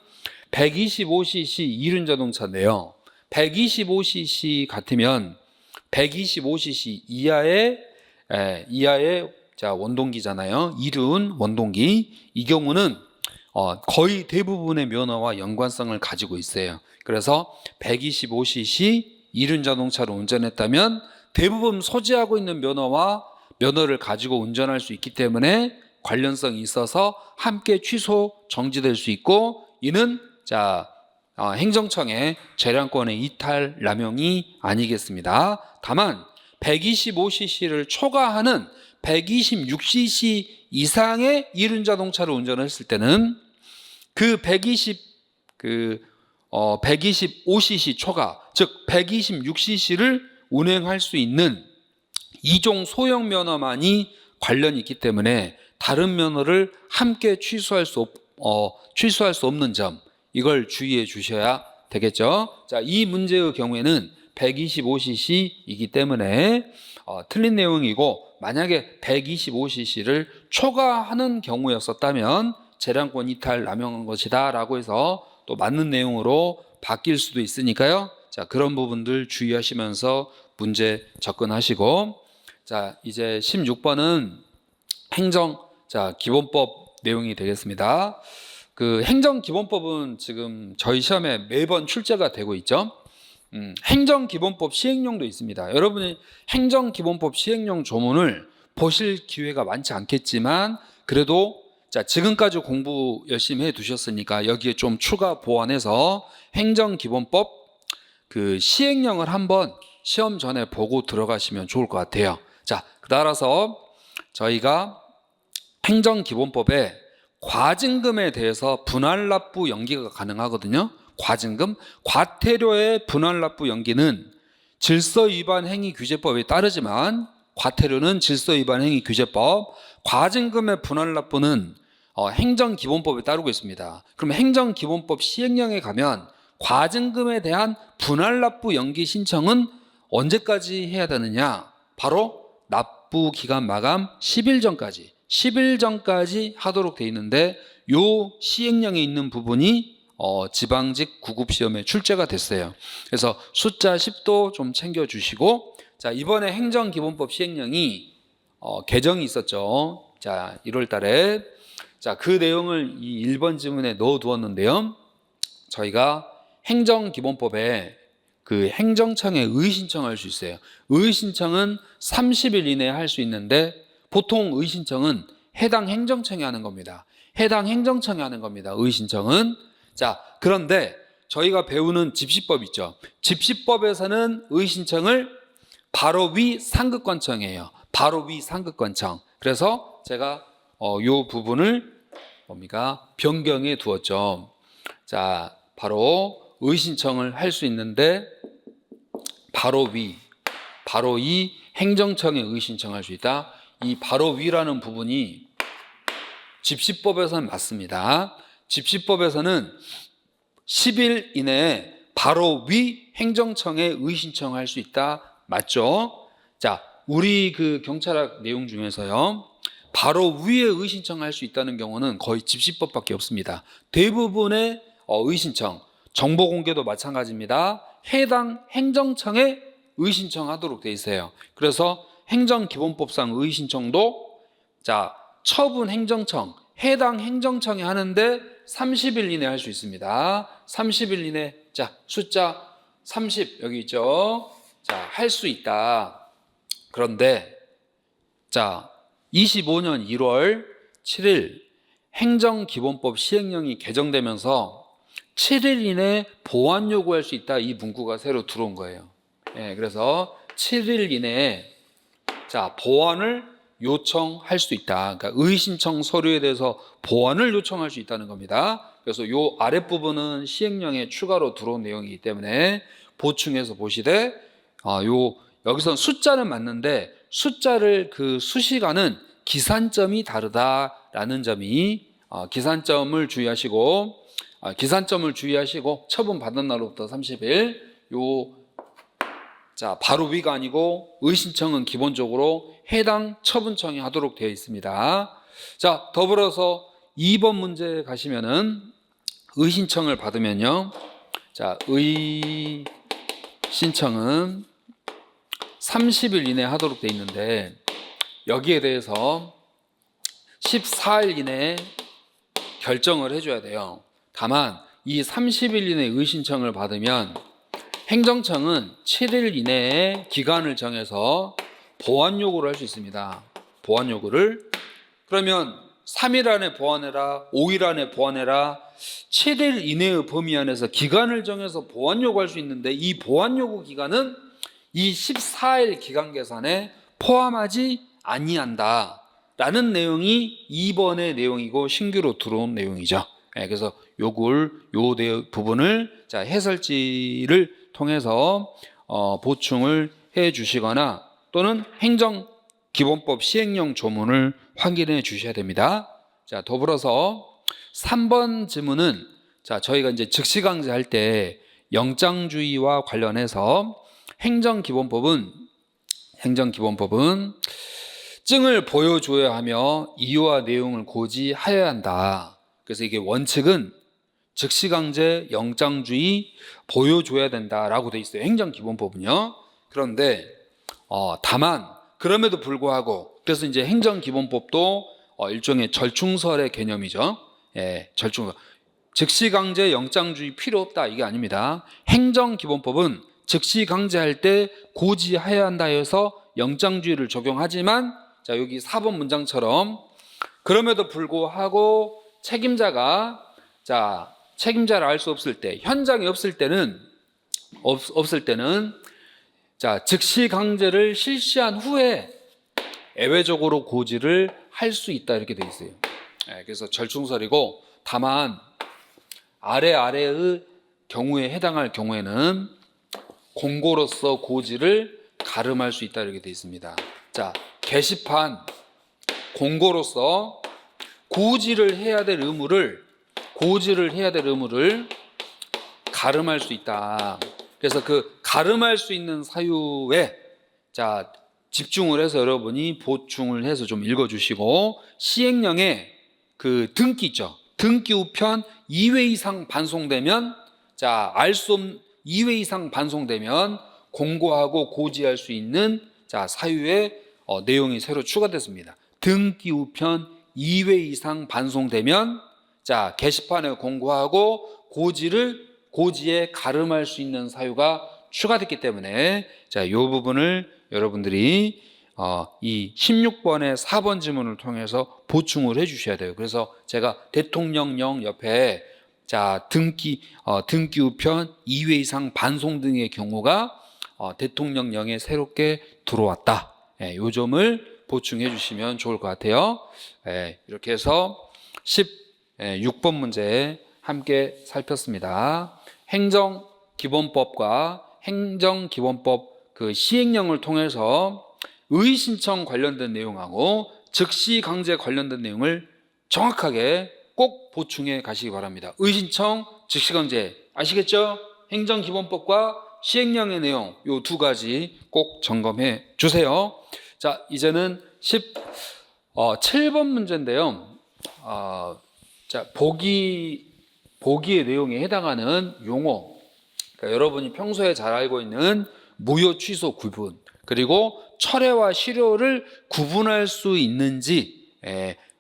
125cc 이륜 자동차인데요. 125cc 같으면 125cc 이하의 자, 원동기잖아요. 이륜 원동기. 이 경우는 거의 대부분의 면허와 연관성을 가지고 있어요. 그래서 125cc 이륜 자동차로 운전했다면 대부분 소지하고 있는 면허를 가지고 운전할 수 있기 때문에 관련성이 있어서 함께 취소 정지될 수 있고, 이는 행정청의 재량권의 이탈 남용이 아니겠습니다. 다만 125cc를 초과하는 126cc 이상의 이륜 자동차를 운전했을 때는 그 125cc 초과, 즉 126cc를 운행할 수 있는 2종 소형 면허만이 관련이 있기 때문에 다른 면허를 함께 취소할 수 없는 점, 이걸 주의해 주셔야 되겠죠. 자, 이 문제의 경우에는 125cc이기 때문에 틀린 내용이고, 만약에 125cc를 초과하는 경우였었다면 재량권 이탈 남용한 것이다 라고 해서 또 맞는 내용으로 바뀔 수도 있으니까요. 자, 그런 부분들 주의하시면서 문제 접근하시고, 자, 이제 16번은 기본법 내용이 되겠습니다. 그 행정기본법은 지금 저희 시험에 매번 출제가 되고 있죠. 행정기본법 시행령도 있습니다. 여러분이 행정기본법 시행령 조문을 보실 기회가 많지 않겠지만, 그래도 지금까지 공부 열심히 해 두셨으니까 여기에 좀 추가 보완해서 행정기본법 그 시행령을 한번 시험 전에 보고 들어가시면 좋을 것 같아요. 자, 따라서 저희가 행정기본법에 과징금에 대해서 분할납부 연기가 가능하거든요. 과징금, 과태료의 분할납부 연기는 질서위반 행위규제법에 따르지만, 과태료는 질서위반 행위규제법, 과징금의 분할납부는 행정기본법에 따르고 있습니다. 그럼 행정기본법 시행령에 가면 과징금에 대한 분할납부 연기 신청은 언제까지 해야 되느냐? 바로 납부기간 마감 10일 전까지 하도록 돼 있는데, 요 시행령에 있는 부분이 지방직 구급시험에 출제가 됐어요. 그래서 숫자 10도 좀 챙겨주시고, 자, 이번에 행정기본법 시행령이 개정이 있었죠. 자, 1월 달에. 자, 그 내용을 이 1번 지문에 넣어 두었는데요. 저희가 행정기본법에 그 행정청에 의신청할 수 있어요. 의신청은 30일 이내에 할 수 있는데, 보통 의신청은 해당 행정청이 하는 겁니다. 의신청은. 자, 그런데 저희가 배우는 집시법 있죠. 집시법에서는 의신청을 바로 위 상급관청이에요. 그래서 제가 요 부분을 변경해 두었죠. 자, 바로 의신청을 할 수 있는데 바로 위 행정청에 의신청할 수 있다. 이 바로 위라는 부분이 집시법에서는 맞습니다. 집시법에서는 10일 이내에 바로 위 행정청에 의신청할 수 있다. 맞죠? 자, 우리 그 경찰학 내용 중에서요, 바로 위에 의신청할 수 있다는 경우는 거의 집시법밖에 없습니다. 대부분의 의신청, 정보공개도 마찬가지입니다. 해당 행정청에 의신청하도록 되어 있어요. 그래서 행정기본법상 의신청도 처분 행정청, 해당 행정청이 하는데 30일 이내 할 수 있습니다. 30일 이내, 숫자 30 여기 있죠. 할 수 있다. 그런데 25년 1월 7일 행정기본법 시행령이 개정되면서 7일 이내 보완 요구할 수 있다. 이 문구가 새로 들어온 거예요. 그래서 7일 이내에 보완을 요청할 수 있다. 그러니까 의신청 서류에 대해서 보완을 요청할 수 있다는 겁니다. 그래서 요 아랫부분은 시행령에 추가로 들어온 내용이기 때문에 보충해서 보시되, 여기서 숫자는 맞는데 숫자를 그 수시간은 기산점이 다르다라는 점이 기산점을 주의하시고 처분 받은 날로부터 30일 자 바로 위가 아니고 의신청은 기본적으로 해당 처분청이 하도록 되어 있습니다. 자 더불어서 2번 문제 가시면은 의신청을 받으면요. 자 의신청은 30일 이내에 하도록 되어 있는데 여기에 대해서 14일 이내에 결정을 해줘야 돼요. 다만 이 30일 이내에 의신청을 받으면 행정청은 7일 이내에 기간을 정해서 보완 요구를 할 수 있습니다. 보완 요구를. 그러면 3일 안에 보완해라, 5일 안에 보완해라, 7일 이내의 범위 안에서 기간을 정해서 보완 요구할 수 있는데 이 보완 요구 기간은 이 14일 기간 계산에 포함하지 아니한다 라는 내용이 2번의 내용이고 신규로 들어온 내용이죠. 그래서 요 부분을 자 해설지를 통해서 보충을 해 주시거나 또는 행정기본법 시행령 조문을 확인해 주셔야 됩니다. 자 더불어서 3번 지문은 자 저희가 이제 즉시강제할 때 영장주의와 관련해서 행정기본법은 증을 보여줘야 하며 이유와 내용을 고지하여야 한다. 그래서 이게 원칙은 즉시강제, 영장주의 보여줘야 된다라고 돼 있어요. 행정기본법은요. 그런데 다만 그럼에도 불구하고 그래서 이제 행정기본법도 일종의 절충설의 개념이죠. 절충설. 즉시강제, 영장주의 필요 없다 이게 아닙니다. 행정기본법은 즉시강제할 때 고지해야 한다 해서 영장주의를 적용하지만 자 여기 4번 문장처럼 그럼에도 불구하고 책임자를 알 수 없을 때 현장에 없을 때는 자 즉시강제를 실시한 후에 예외적으로 고지를 할 수 있다 이렇게 되어 있어요. 그래서 절충설이고 다만 아래의 경우에 해당할 경우에는 공고로서 고지를 가름할 수 있다 이렇게 되어 있습니다. 자 게시판 공고로서 고지를 해야 될 의무를 가름할 수 있다. 그래서 그 가름할 수 있는 사유에 자 집중을 해서 여러분이 보충을 해서 좀 읽어주시고 시행령에 그 등기 있죠. 등기 우편 2회 이상 반송되면 자 알 수 없는 2회 이상 반송되면 공고하고 고지할 수 있는 자 사유의 내용이 새로 추가됐습니다. 등기 우편 2회 이상 반송되면 자 게시판에 공고하고 고지에 가름할 수 있는 사유가 추가됐기 때문에 자 이 부분을 여러분들이 이 16번의 4번 지문을 통해서 보충을 해 주셔야 돼요. 그래서 제가 대통령령 옆에 자 등기 우편 2회 이상 반송 등의 경우가 대통령령에 새롭게 들어왔다. 이 점을 보충해 주시면 좋을 것 같아요. 이렇게 해서 16번 문제 함께 살폈습니다. 행정기본법과 행정기본법 그 시행령을 통해서 의신청 관련된 내용하고 즉시강제 관련된 내용을 정확하게 꼭 보충해 가시기 바랍니다. 의신청, 즉시강제 아시겠죠? 행정기본법과 시행령의 내용 이 두 가지 꼭 점검해 주세요. 자 이제는 17번 문제인데요. 자 보기의 내용에 해당하는 용어 그러니까 여러분이 평소에 잘 알고 있는 무효 취소 구분 그리고 철회와 실효를 구분할 수 있는지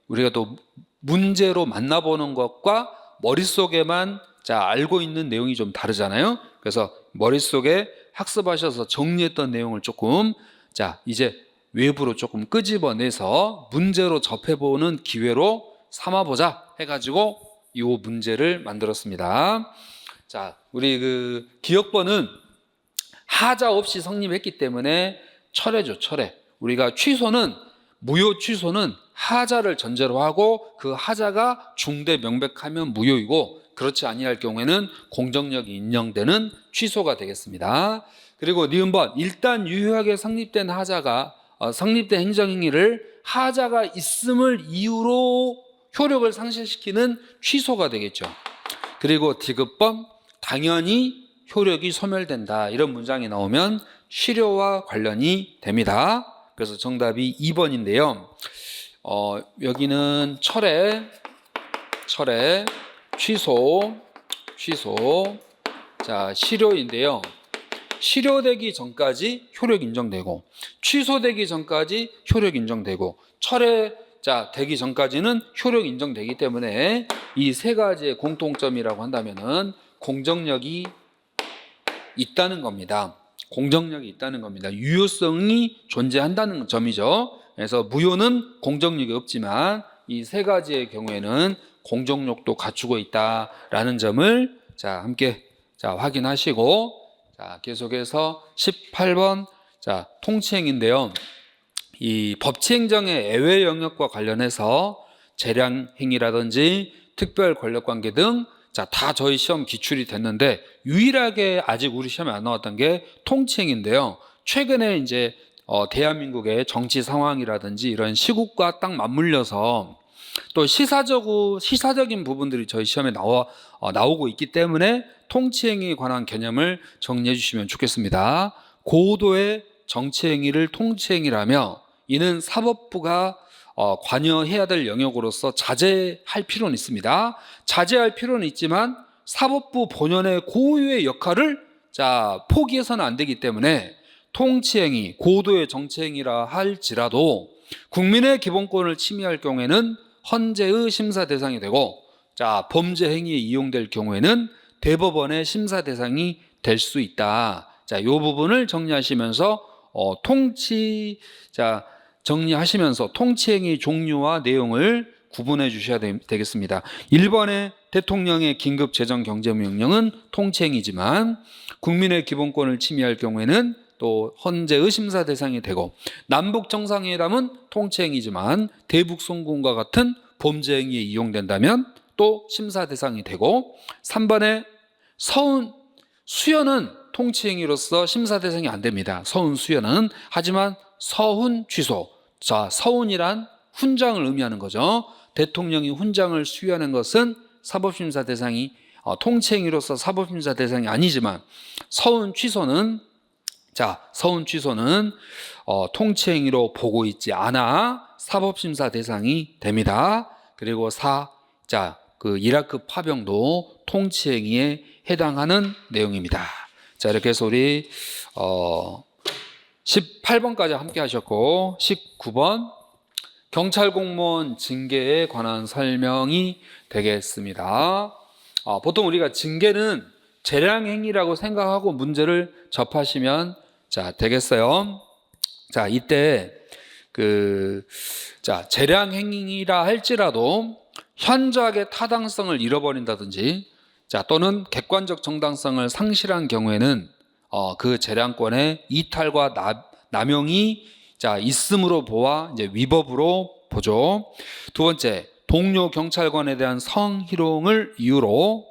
우리가 또 문제로 만나보는 것과 머릿속에만 자 알고 있는 내용이 좀 다르잖아요. 그래서 머릿속에 학습하셔서 정리했던 내용을 조금 자 이제 외부로 조금 끄집어내서 문제로 접해보는 기회로 삼아보자 해가지고 이 문제를 만들었습니다. 자 우리 그 기억번은 하자 없이 성립했기 때문에 철회죠. 철회. 우리가 무효 취소는 하자를 전제로 하고 그 하자가 중대 명백하면 무효이고 그렇지 아니할 경우에는 공정력이 인정되는 취소가 되겠습니다. 그리고 니은번 일단 유효하게 성립된 하자가 성립된 행정행위를 하자가 있음을 이유로 효력을 상실시키는 취소가 되겠죠. 그리고 디귿범, 당연히 효력이 소멸된다. 이런 문장이 나오면 실효와 관련이 됩니다. 그래서 정답이 2번인데요. 여기는 철회, 취소. 자, 실효인데요. 실효되기 전까지 효력 인정되고, 취소되기 전까지 효력 인정되고, 철회자 되기 전까지는 효력 인정되기 때문에 이 세 가지의 공통점이라고 한다면은 공정력이 있다는 겁니다. 공정력이 있다는 겁니다. 유효성이 존재한다는 점이죠. 그래서 무효는 공정력이 없지만 이 세 가지의 경우에는 공정력도 갖추고 있다라는 점을 자, 함께 확인하시고, 자, 계속해서 18번 자, 통치행위인데요. 이 법치행정의 예외 영역과 관련해서 재량행위라든지 특별 권력관계 등 자, 다 저희 시험 기출이 됐는데 유일하게 아직 우리 시험에 안 나왔던 게 통치행위인데요. 최근에 이제 대한민국의 정치 상황이라든지 이런 시국과 딱 맞물려서 또 시사적인 부분들이 저희 시험에 나오고 있기 때문에 통치행위에 관한 개념을 정리해 주시면 좋겠습니다. 고도의 정치행위를 통치행위라며 이는 사법부가 관여해야 될 영역으로서 자제할 필요는 있습니다. 자제할 필요는 있지만 사법부 본연의 고유의 역할을 포기해서는 안 되기 때문에 통치행위, 고도의 정치행위라 할지라도 국민의 기본권을 침해할 경우에는 헌재의 심사 대상이 되고, 범죄 행위에 이용될 경우에는 대법원의 심사 대상이 될 수 있다. 이 부분을 정리하시면서 정리하시면서 통치행위 종류와 내용을 구분해 주셔야 되겠습니다. 1번의 대통령의 긴급 재정 경제명령은 통치행위지만 국민의 기본권을 침해할 경우에는 또 헌재의 심사 대상이 되고, 남북 정상회담은 통치행위지만 대북 송금과 같은 범죄 행위에 이용된다면 또 심사 대상이 되고, 3번의 서운 수연은 통치행위로서 심사 대상이 안 됩니다. 서운 수연은. 하지만 서훈 취소. 자, 서훈이란 훈장을 의미하는 거죠. 대통령이 훈장을 수여하는 것은 사법심사 대상이 통치행위로서 사법심사 대상이 아니지만 서훈 취소는 통치행위로 보고 있지 않아 사법심사 대상이 됩니다. 그리고 이라크 파병도 통치행위에 해당하는 내용입니다. 자, 이렇게 해서 우리 18번까지 함께 하셨고, 19번 경찰 공무원 징계에 관한 설명이 되겠습니다. 보통 우리가 징계는 재량행위라고 생각하고 문제를 접하시면 되겠어요. 이때 재량행위라 할지라도 현저하게 타당성을 잃어버린다든지 또는 객관적 정당성을 상실한 경우에는 그 재량권의 이탈과 남용이 있음으로 보아 이제 위법으로 보죠. 두 번째, 동료 경찰관에 대한 성희롱을 이유로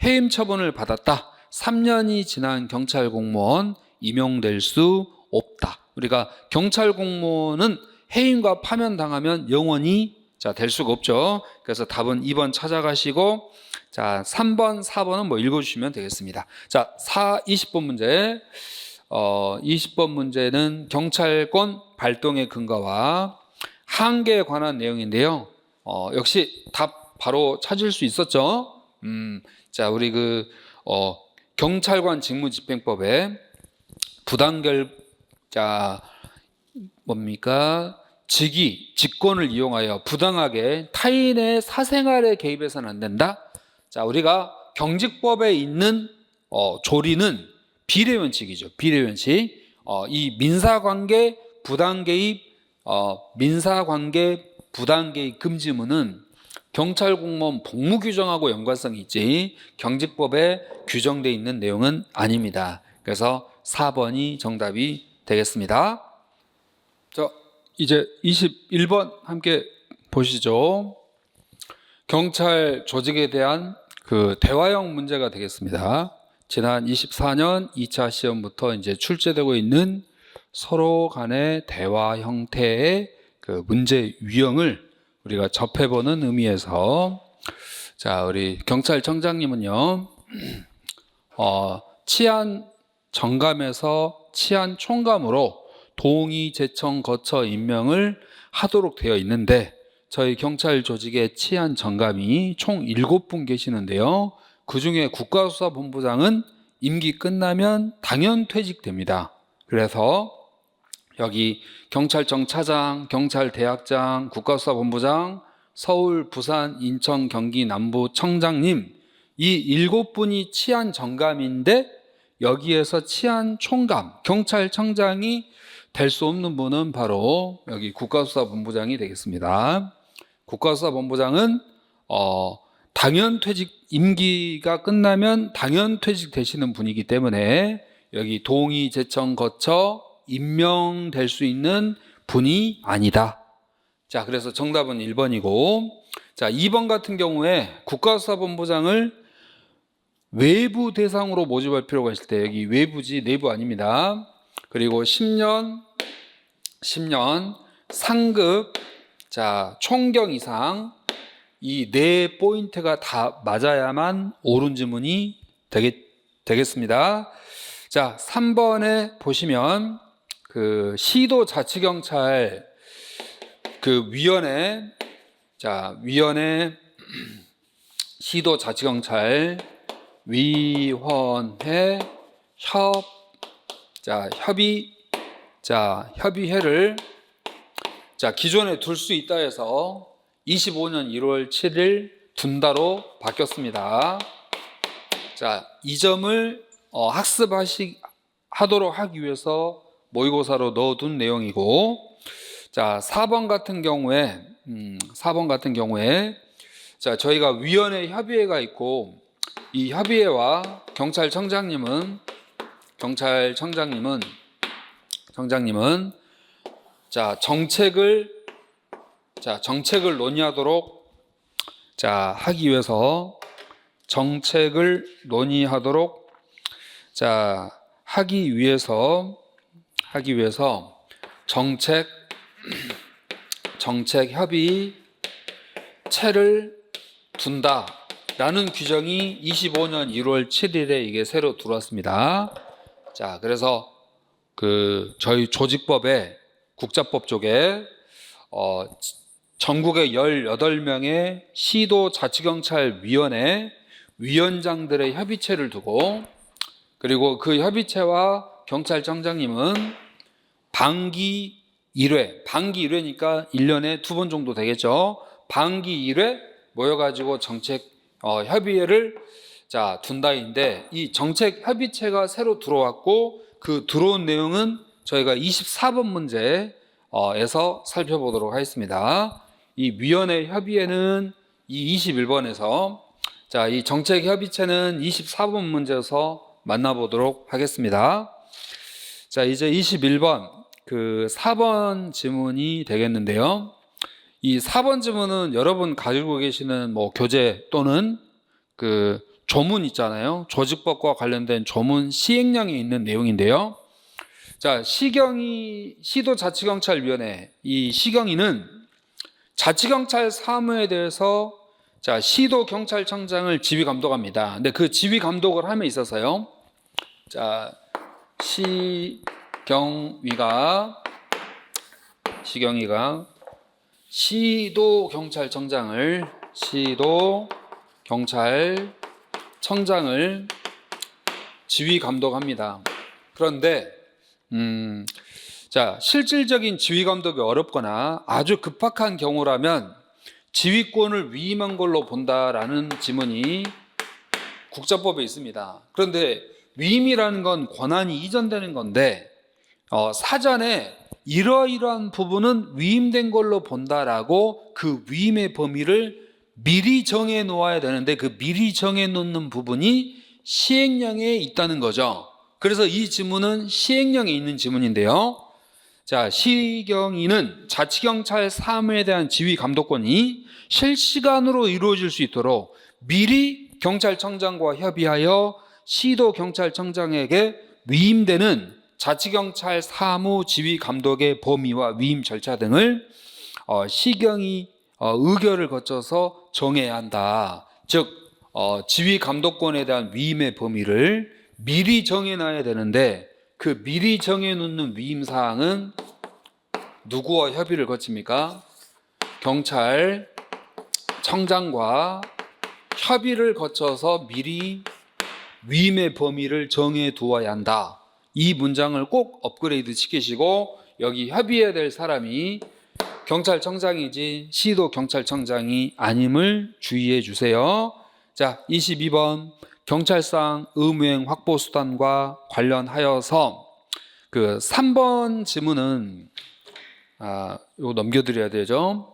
해임 처분을 받았다. 3년이 지난 경찰 공무원 임용될 수 없다. 우리가 경찰 공무원은 해임과 파면 당하면 영원히 될 수가 없죠. 그래서 답은 2번 찾아가시고, 3번, 4번은 읽어주시면 되겠습니다. 20번 문제. 20번 문제는 경찰권 발동의 근거와 한계에 관한 내용인데요. 역시 답 바로 찾을 수 있었죠. 우리 경찰관 직무집행법에 직권을 이용하여 부당하게 타인의 사생활에 개입해서는 안 된다. 우리가 경직법에 있는 조리는 비례원칙이죠. 비례원칙. 이 민사관계 부당개입 금지문은 경찰 공무원 복무 규정하고 연관성이 있지 경직법에 규정되어 있는 내용은 아닙니다. 그래서 4번이 정답이 되겠습니다. 이제 21번 함께 보시죠. 경찰 조직에 대한 대화형 문제가 되겠습니다. 지난 24년 2차 시험부터 이제 출제되고 있는 서로 간의 대화 형태의 그 문제 유형을 우리가 접해보는 의미에서 자, 우리 경찰청장님은요, 치안 정감에서 치안 총감으로 동의, 제청, 거처 임명을 하도록 되어 있는데 저희 경찰 조직의 치안 정감이 총 7분 계시는데요. 그 중에 국가수사본부장은 임기 끝나면 당연 퇴직됩니다. 그래서 여기 경찰청 차장, 경찰대학장, 국가수사본부장, 서울, 부산, 인천, 경기, 남부 청장님 이 7분이 치안 정감인데 여기에서 치안 총감, 경찰청장이 될 수 없는 분은 바로 여기 국가수사본부장이 되겠습니다. 국가수사본부장은 당연 퇴직, 임기가 끝나면 당연 퇴직되시는 분이기 때문에 여기 동의, 제청, 거처, 임명될 수 있는 분이 아니다. 자, 그래서 정답은 1번이고, 자, 2번 같은 경우에 국가수사본부장을 외부 대상으로 모집할 필요가 있을 때 여기 외부지 내부 아닙니다. 그리고 10년 상급, 자, 총경 이상 이 네 포인트가 다 맞아야만 옳은 지문이 되겠습니다. 자, 3번에 보시면 그 시도자치경찰 그 위원회, 자, 시도자치경찰 위원회 협의회를 기존에 둘 수 있다 해서 25년 1월 7일 둔다로 바뀌었습니다. 자, 이 점을 학습하도록 하기 위해서 모의고사로 넣어둔 내용이고, 자, 4번 같은 경우에 자, 저희가 위원회 협의회가 있고 이 협의회와 경찰청장님은 자, 정책을 논의하도록 하기 위해서 정책 협의체를 둔다라는 규정이 25년 1월 7일에 이게 새로 들어왔습니다. 자, 그래서 저희 조직법에 국자법 쪽에 전국의 18명의 시도자치경찰위원회 위원장들의 협의체를 두고, 그리고 그 협의체와 경찰청장님은 반기 1회니까 1년에 2번 정도 되겠죠. 반기 1회 모여가지고 정책 협의회를 둔다인데, 이 정책 협의체가 새로 들어왔고 그 들어온 내용은 저희가 24번 문제에서 살펴보도록 하겠습니다. 이 위원회 협의회는 이 21번에서, 이 정책 협의체는 24번 문제에서 만나보도록 하겠습니다. 자, 이제 21번 그 4번 지문이 되겠는데요. 이 4번 지문은 여러분 가지고 계시는 교재 또는 그 조문 있잖아요. 조직법과 관련된 조문 시행령에 있는 내용인데요. 자, 시도자치경찰위원회, 이 시경위는 자치경찰 사무에 대해서 시도경찰청장을 지휘감독합니다. 근데 그 지휘감독을 함에 있어서요, 시경위가 시도경찰청장을 지휘감독합니다. 그런데 실질적인 지휘감독이 어렵거나 아주 급박한 경우라면 지휘권을 위임한 걸로 본다라는 지문이 국자법에 있습니다. 그런데 위임이라는 건 권한이 이전되는 건데, 사전에 이러이러한 부분은 위임된 걸로 본다라고 그 위임의 범위를 미리 정해 놓아야 되는데, 그 미리 정해 놓는 부분이 시행령에 있다는 거죠. 그래서 이 지문은 시행령에 있는 지문인데요. 자, 시경위는 자치경찰 사무에 대한 지휘 감독권이 실시간으로 이루어질 수 있도록 미리 경찰청장과 협의하여 시도경찰청장에게 위임되는 자치경찰 사무지휘감독의 범위와 위임 절차 등을 시경이 의결을 거쳐서 정해야 한다. 즉 지휘감독권에 대한 위임의 범위를 미리 정해놔야 되는데 그 미리 정해놓는 위임사항은 누구와 협의를 거칩니까? 경찰청장과 협의를 거쳐서 미리 위임의 범위를 정해두어야 한다. 이 문장을 꼭 업그레이드 시키시고 여기 협의해야 될 사람이 경찰청장이지 시도 경찰청장이 아님을 주의해 주세요. 자, 22번 경찰상 의무행 확보 수단과 관련하여서 그 3번 지문은 이거 넘겨드려야 되죠.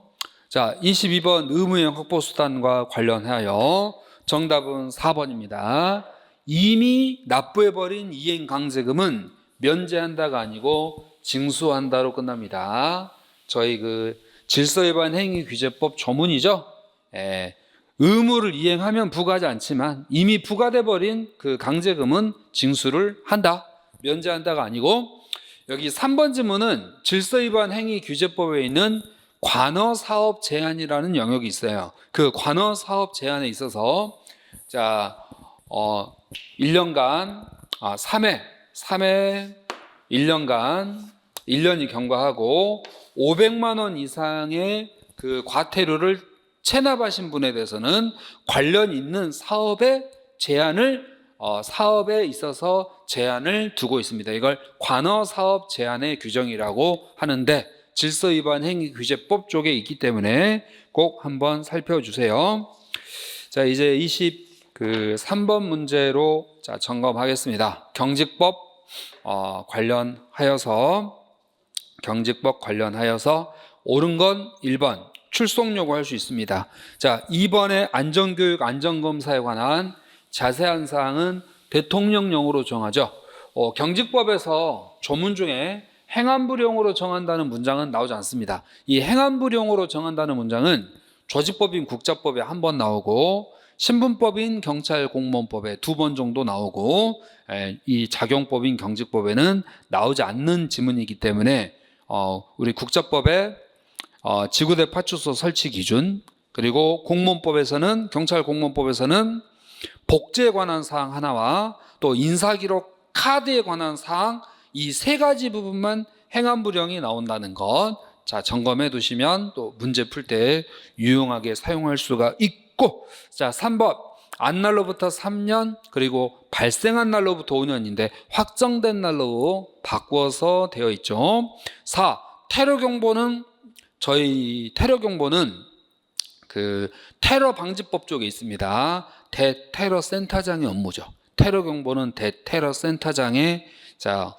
자, 22번 의무행 확보 수단과 관련하여 정답은 4번입니다. 이미 납부해버린 이행 강제금은 면제한다가 아니고 징수한다로 끝납니다. 저희 그 질서위반 행위규제법 조문이죠. 의무를 이행하면 부과하지 않지만 이미 부과돼 버린 그 강제금은 징수를 한다. 면제한다가 아니고 여기 3번 지문은 질서위반 행위규제법에 있는 관어사업 제한이라는 영역이 있어요. 그 관어사업 제한에 있어서 자 1년간 3회 1년간 1년이 경과하고 500만 원 이상의 그 과태료를 체납하신 분에 대해서는 관련 있는 사업에 있어서 제한을 두고 있습니다. 이걸 관어사업 제한의 규정이라고 하는데 질서위반 행위규제법 쪽에 있기 때문에 꼭 한번 살펴주세요. 자, 이제 23번 문제로 점검하겠습니다. 경직법 관련하여서 옳은 건 1번 출석 요구할 수 있습니다. 자, 2번의 안전교육 안전검사에 관한 자세한 사항은 대통령령으로 정하죠. 경직법에서 조문 중에 행안부령으로 정한다는 문장은 나오지 않습니다. 이 행안부령으로 정한다는 문장은 조직법인 국자법에 한 번 나오고 신분법인 경찰공무원법에 2번 정도 나오고 이 작용법인 경직법에는 나오지 않는 지문이기 때문에 우리 국자법에 지구대 파출소 설치 기준, 그리고 공무원법에서는 경찰공무원법에서는 복제에 관한 사항 하나와 또 인사기록 카드에 관한 사항, 이 세 가지 부분만 행안부령이 나온다는 것, 자, 점검해 두시면 또 문제 풀 때 유용하게 사용할 수가 있고, 자, 3번 안날로부터 3년 그리고 발생한 날로부터 5년인데 확정된 날로 바꾸어서 되어 있죠. 4. 테러경보는 저희 테러경보는 그 테러방지법 쪽에 있습니다. 대테러센터장의 업무죠. 테러경보는 대테러센터장의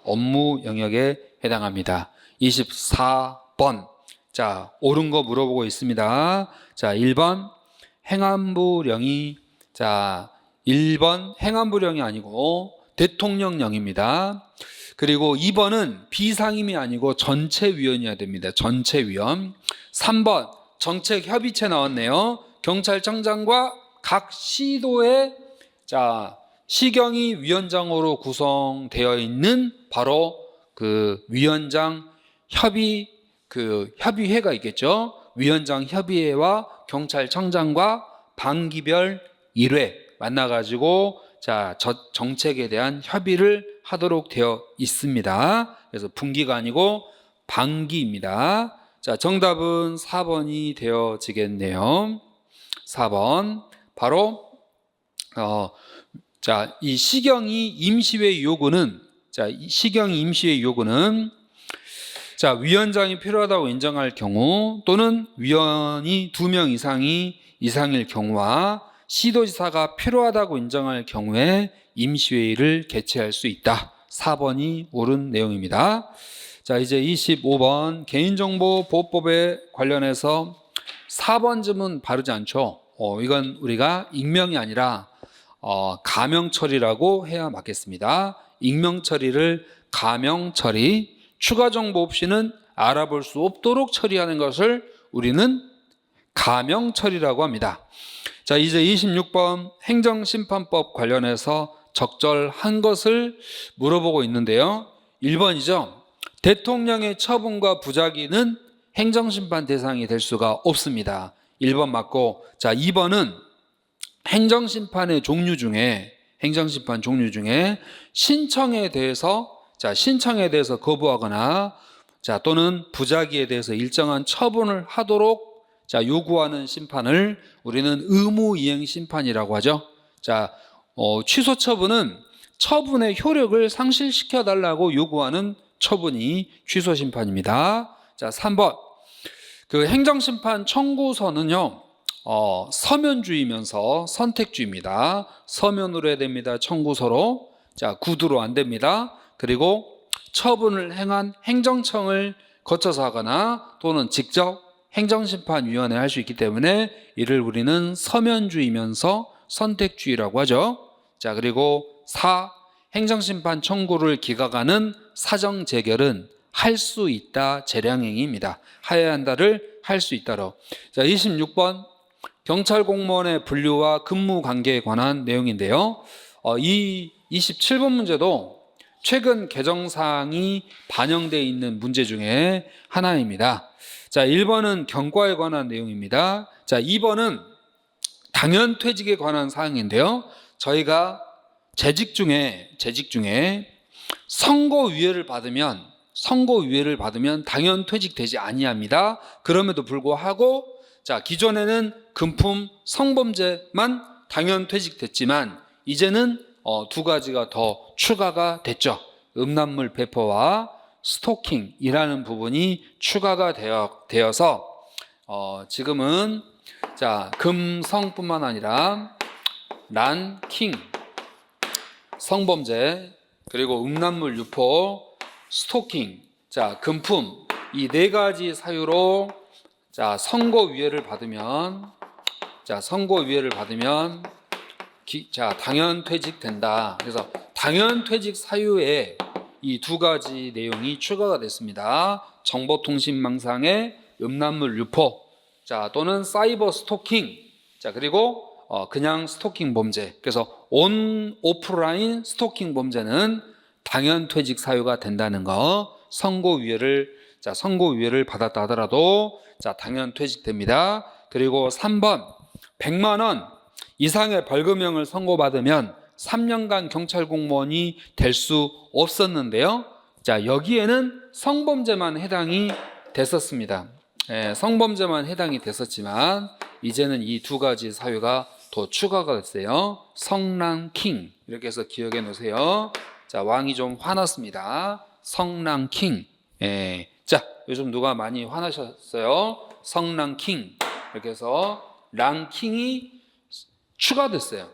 업무 영역에 해당합니다. 24번. 자, 옳은 거 물어보고 있습니다. 자, 1번 행안부령이 1번 행안부령이 아니고 대통령령입니다. 그리고 2번은 비상임이 아니고 전체위원이어야 됩니다. 전체위원. 3번 정책협의체 나왔네요. 경찰청장과 각 시도의 시경위 위원장으로 구성되어 있는 바로 그 위원장 협의회가 있겠죠. 위원장 협의회와 경찰청장과 반기별 1회 만나가지고 정책에 대한 협의를 하도록 되어 있습니다. 그래서 분기가 아니고 반기입니다. 자, 정답은 4번이 되어지겠네요. 4번 바로 이 시경위 임시회 요구는 위원장이 필요하다고 인정할 경우 또는 위원이 2명 이상일 경우와 시도지사가 필요하다고 인정할 경우에 임시회의를 개최할 수 있다. 4번이 옳은 내용입니다. 자, 이제 25번 개인정보보호법에 관련해서 4번 지문 바르지 않죠. 이건 우리가 익명이 아니라 가명처리라고 해야 맞겠습니다. 익명처리를 가명처리, 추가 정보 없이는 알아볼 수 없도록 처리하는 것을 우리는 가명처리라고 합니다. 자, 이제 26번 행정심판법 관련해서 적절한 것을 물어보고 있는데요. 1번이죠. 대통령의 처분과 부작위는 행정심판 대상이 될 수가 없습니다. 1번 맞고, 자 2번은 행정심판 종류 중에 신청에 대해서 거부하거나 또는 부작위에 대해서 일정한 처분을 하도록 요구하는 심판을 우리는 의무이행 심판이라고 하죠. 취소 처분은 처분의 효력을 상실시켜 달라고 요구하는 처분이 취소 심판입니다. 3번 그 행정심판 청구서는요 서면주의면서 선택주의입니다. 서면으로 해야 됩니다. 청구서로. 구두로 안 됩니다. 그리고 처분을 행한 행정청을 거쳐서 하거나 또는 직접 행정심판위원회 할 수 있기 때문에 이를 우리는 서면주의면서 선택주의라고 하죠. 그리고 4. 행정심판 청구를 기각하는 사정재결은 할 수 있다 재량행위입니다. 하여야 한다를 할 수 있다로. 26번 경찰 공무원의 분류와 근무 관계에 관한 내용인데요. 이 27번 문제도 최근 개정사항이 반영되어 있는 문제 중에 하나입니다. 1번은 경과에 관한 내용입니다. 2번은 당연퇴직에 관한 사항인데요. 저희가 재직 중에 선고유예를 받으면 당연퇴직되지 아니합니다. 그럼에도 불구하고 기존에는 금품 성범죄만 당연퇴직됐지만 이제는 두 가지가 더 추가가 됐죠. 음란물 배포와 스토킹이라는 부분이 추가가 되어서 지금은 금성뿐만 아니라 란킹 성범죄 그리고 음란물 유포 스토킹 금품 이 네 가지 사유로 선고유예를 받으면 당연퇴직된다. 그래서 당연퇴직 사유에 이 두 가지 내용이 추가가 됐습니다. 정보통신망상의 음란물 유포 또는 사이버 스토킹 그리고 그냥 스토킹 범죄. 그래서 온 오프라인 스토킹 범죄는 당연퇴직 사유가 된다는 거. 선고유예를 받았다 하더라도 당연퇴직됩니다. 그리고 3번 100만 원 이상의 벌금형을 선고받으면 3년간 경찰 공무원이 될 수 없었는데요. 여기에는 성범죄만 해당이 됐었습니다. 성범죄만 해당이 됐었지만 이제는 이 두 가지 사유가 더 추가가 됐어요. 성랑킹 이렇게 해서 기억해 놓으세요. 왕이 좀 화났습니다. 성랑킹. 요즘 누가 많이 화나셨어요? 성랑킹 이렇게 해서 랑킹이 추가됐어요.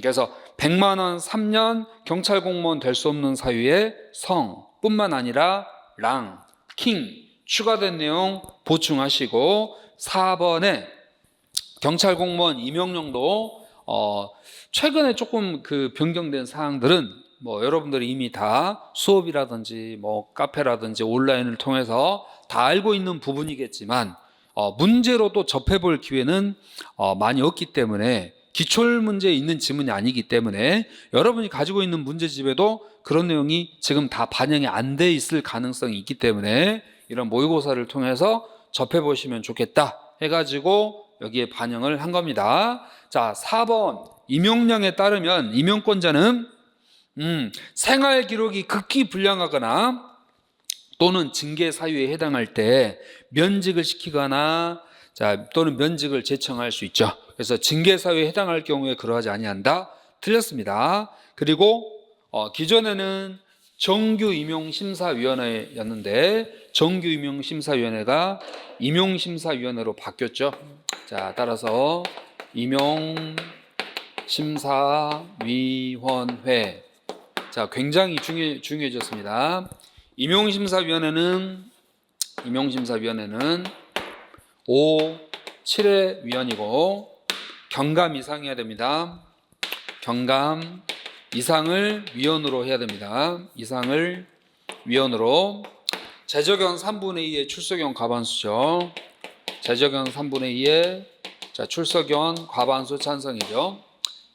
그래서 100만 원 3년 경찰 공무원 될 수 없는 사유에 성뿐만 아니라 랑, 킹 추가된 내용 보충하시고 4번에 경찰 공무원 임용령도 최근에 조금 변경된 사항들은 여러분들이 이미 다 수업이라든지 카페라든지 온라인을 통해서 다 알고 있는 부분이겠지만 문제로 또 접해볼 기회는 많이 없기 때문에 기출 문제에 있는 지문이 아니기 때문에 여러분이 가지고 있는 문제집에도 그런 내용이 지금 다 반영이 안 돼 있을 가능성이 있기 때문에 이런 모의고사를 통해서 접해보시면 좋겠다 해가지고 여기에 반영을 한 겁니다. 4번 임용령에 따르면 임용권자는 생활 기록이 극히 불량하거나 또는 징계 사유에 해당할 때 면직을 시키거나 또는 면직을 제청할 수 있죠. 그래서 징계 사유에 해당할 경우에 그러하지 아니한다. 틀렸습니다. 그리고 기존에는 정규임용심사위원회였는데 정규임용심사위원회가 임용심사위원회로 바뀌었죠. 따라서 임용심사위원회 굉장히 중요해졌습니다. 임용심사위원회는 5, 7회 위원이고 경감 이상해야 됩니다. 경감 이상을 위원으로 해야 됩니다. 이상을 위원으로 재적용 3분의 2의 출석용 과반수죠. 재적용 3분의 2의 출석용 과반수 찬성이죠.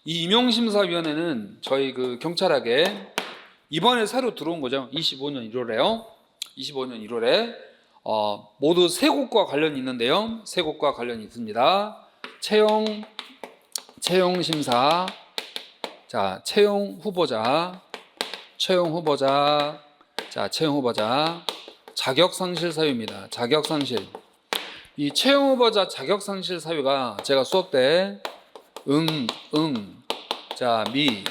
이 임용심사위원회는 저희 경찰학에 이번에 새로 들어온 거죠. 25년 1월에요. 25년 1월에 모두 세 곳과 관련이 있는데요. 세 곳과 관련이 있습니다. 채용 심사, 자 채용 후보자, 자 채용 후보자, 자격 상실 사유입니다. 자격 상실. 이 채용 후보자 자격 상실 사유가 제가 수업 때 자 미,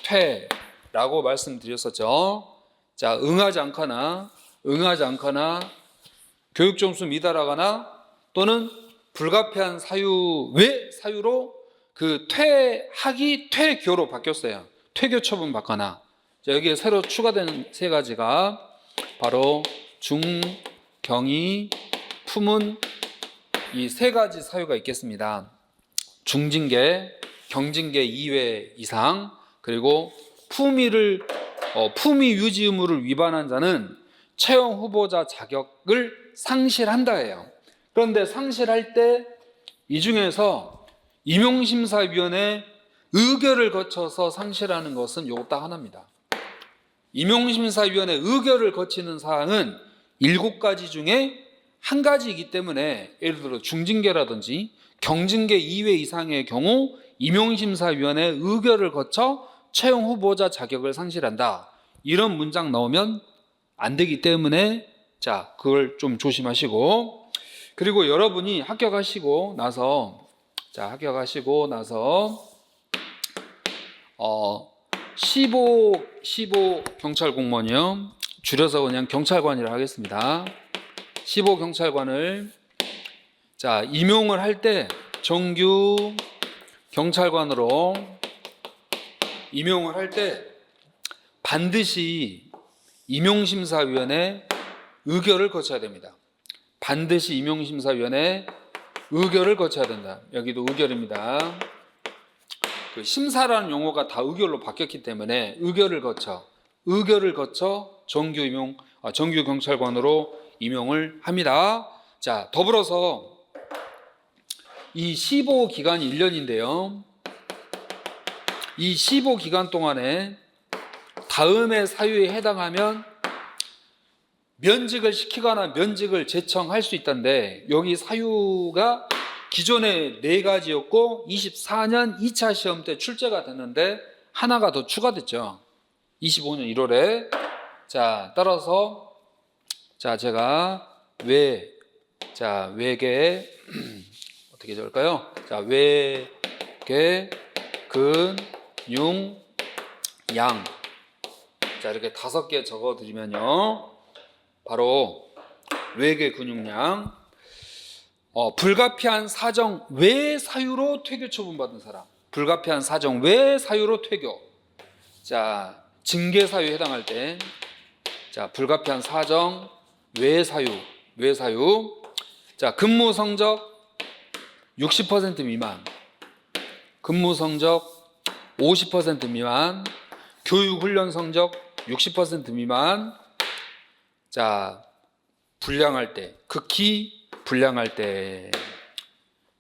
퇴라고 말씀드렸었죠. 자 응하지 않거나 교육 점수 미달하거나 또는 불가피한 사유 외 사유로 그 퇴교로 바뀌었어요. 퇴교 처분 받거나. 자, 여기에 새로 추가된 세 가지가 바로 중, 경이, 품은 이 세 가지 사유가 있겠습니다. 중징계, 경징계 2회 이상, 그리고 품위 유지 의무를 위반한 자는 채용 후보자 자격을 상실한다예요. 그런데 상실할 때 이 중에서 임용심사위원회 의결을 거쳐서 상실하는 것은 요거 딱 하나입니다. 임용심사위원회 의결을 거치는 사항은 7가지 중에 한 가지이기 때문에 예를 들어 중징계라든지 경징계 2회 이상의 경우 임용심사위원회 의결을 거쳐 채용 후보자 자격을 상실한다. 이런 문장 나오면 안 되기 때문에 자 그걸 좀 조심하시고, 그리고 여러분이 합격하시고 나서 15 경찰 공무원이요. 줄여서 그냥 경찰관이라 하겠습니다. 15 경찰관을 자 임용을 할 때 정규 경찰관으로 임용을 할 때 반드시 임용심사위원회 의결을 거쳐야 됩니다. 반드시 임용심사위원회 의결을 거쳐야 된다. 여기도 의결입니다. 그 심사라는 용어가 다 의결로 바뀌었기 때문에 의결을 거쳐 정규 경찰관으로 임용을 합니다. 자, 더불어서 이 15기간이 1년인데요. 이 15기간 동안에 다음의 사유에 해당하면 면직을 시키거나 면직을 재청할 수 있다는데, 여기 사유가 기존에 4가지였고 24년 2차 시험 때 출제가 됐는데 하나가 더 추가됐죠. 25년 1월에. 자, 따라서 자 제가 외계 어떻게 적을까요? 자, 외계 근 융 양. 자, 이렇게 5개 적어 드리면요. 바로 외계 근육량, 불가피한 사정 외 사유로 퇴교 처분받은 사람, 불가피한 사정 외 사유로 퇴교. 자, 징계 사유에 해당할 때, 자, 불가피한 사정 외 사유. 자, 근무 성적 60% 미만, 근무 성적 50% 미만, 교육 훈련 성적 60% 미만. 자, 불량할 때, 극히 불량할 때,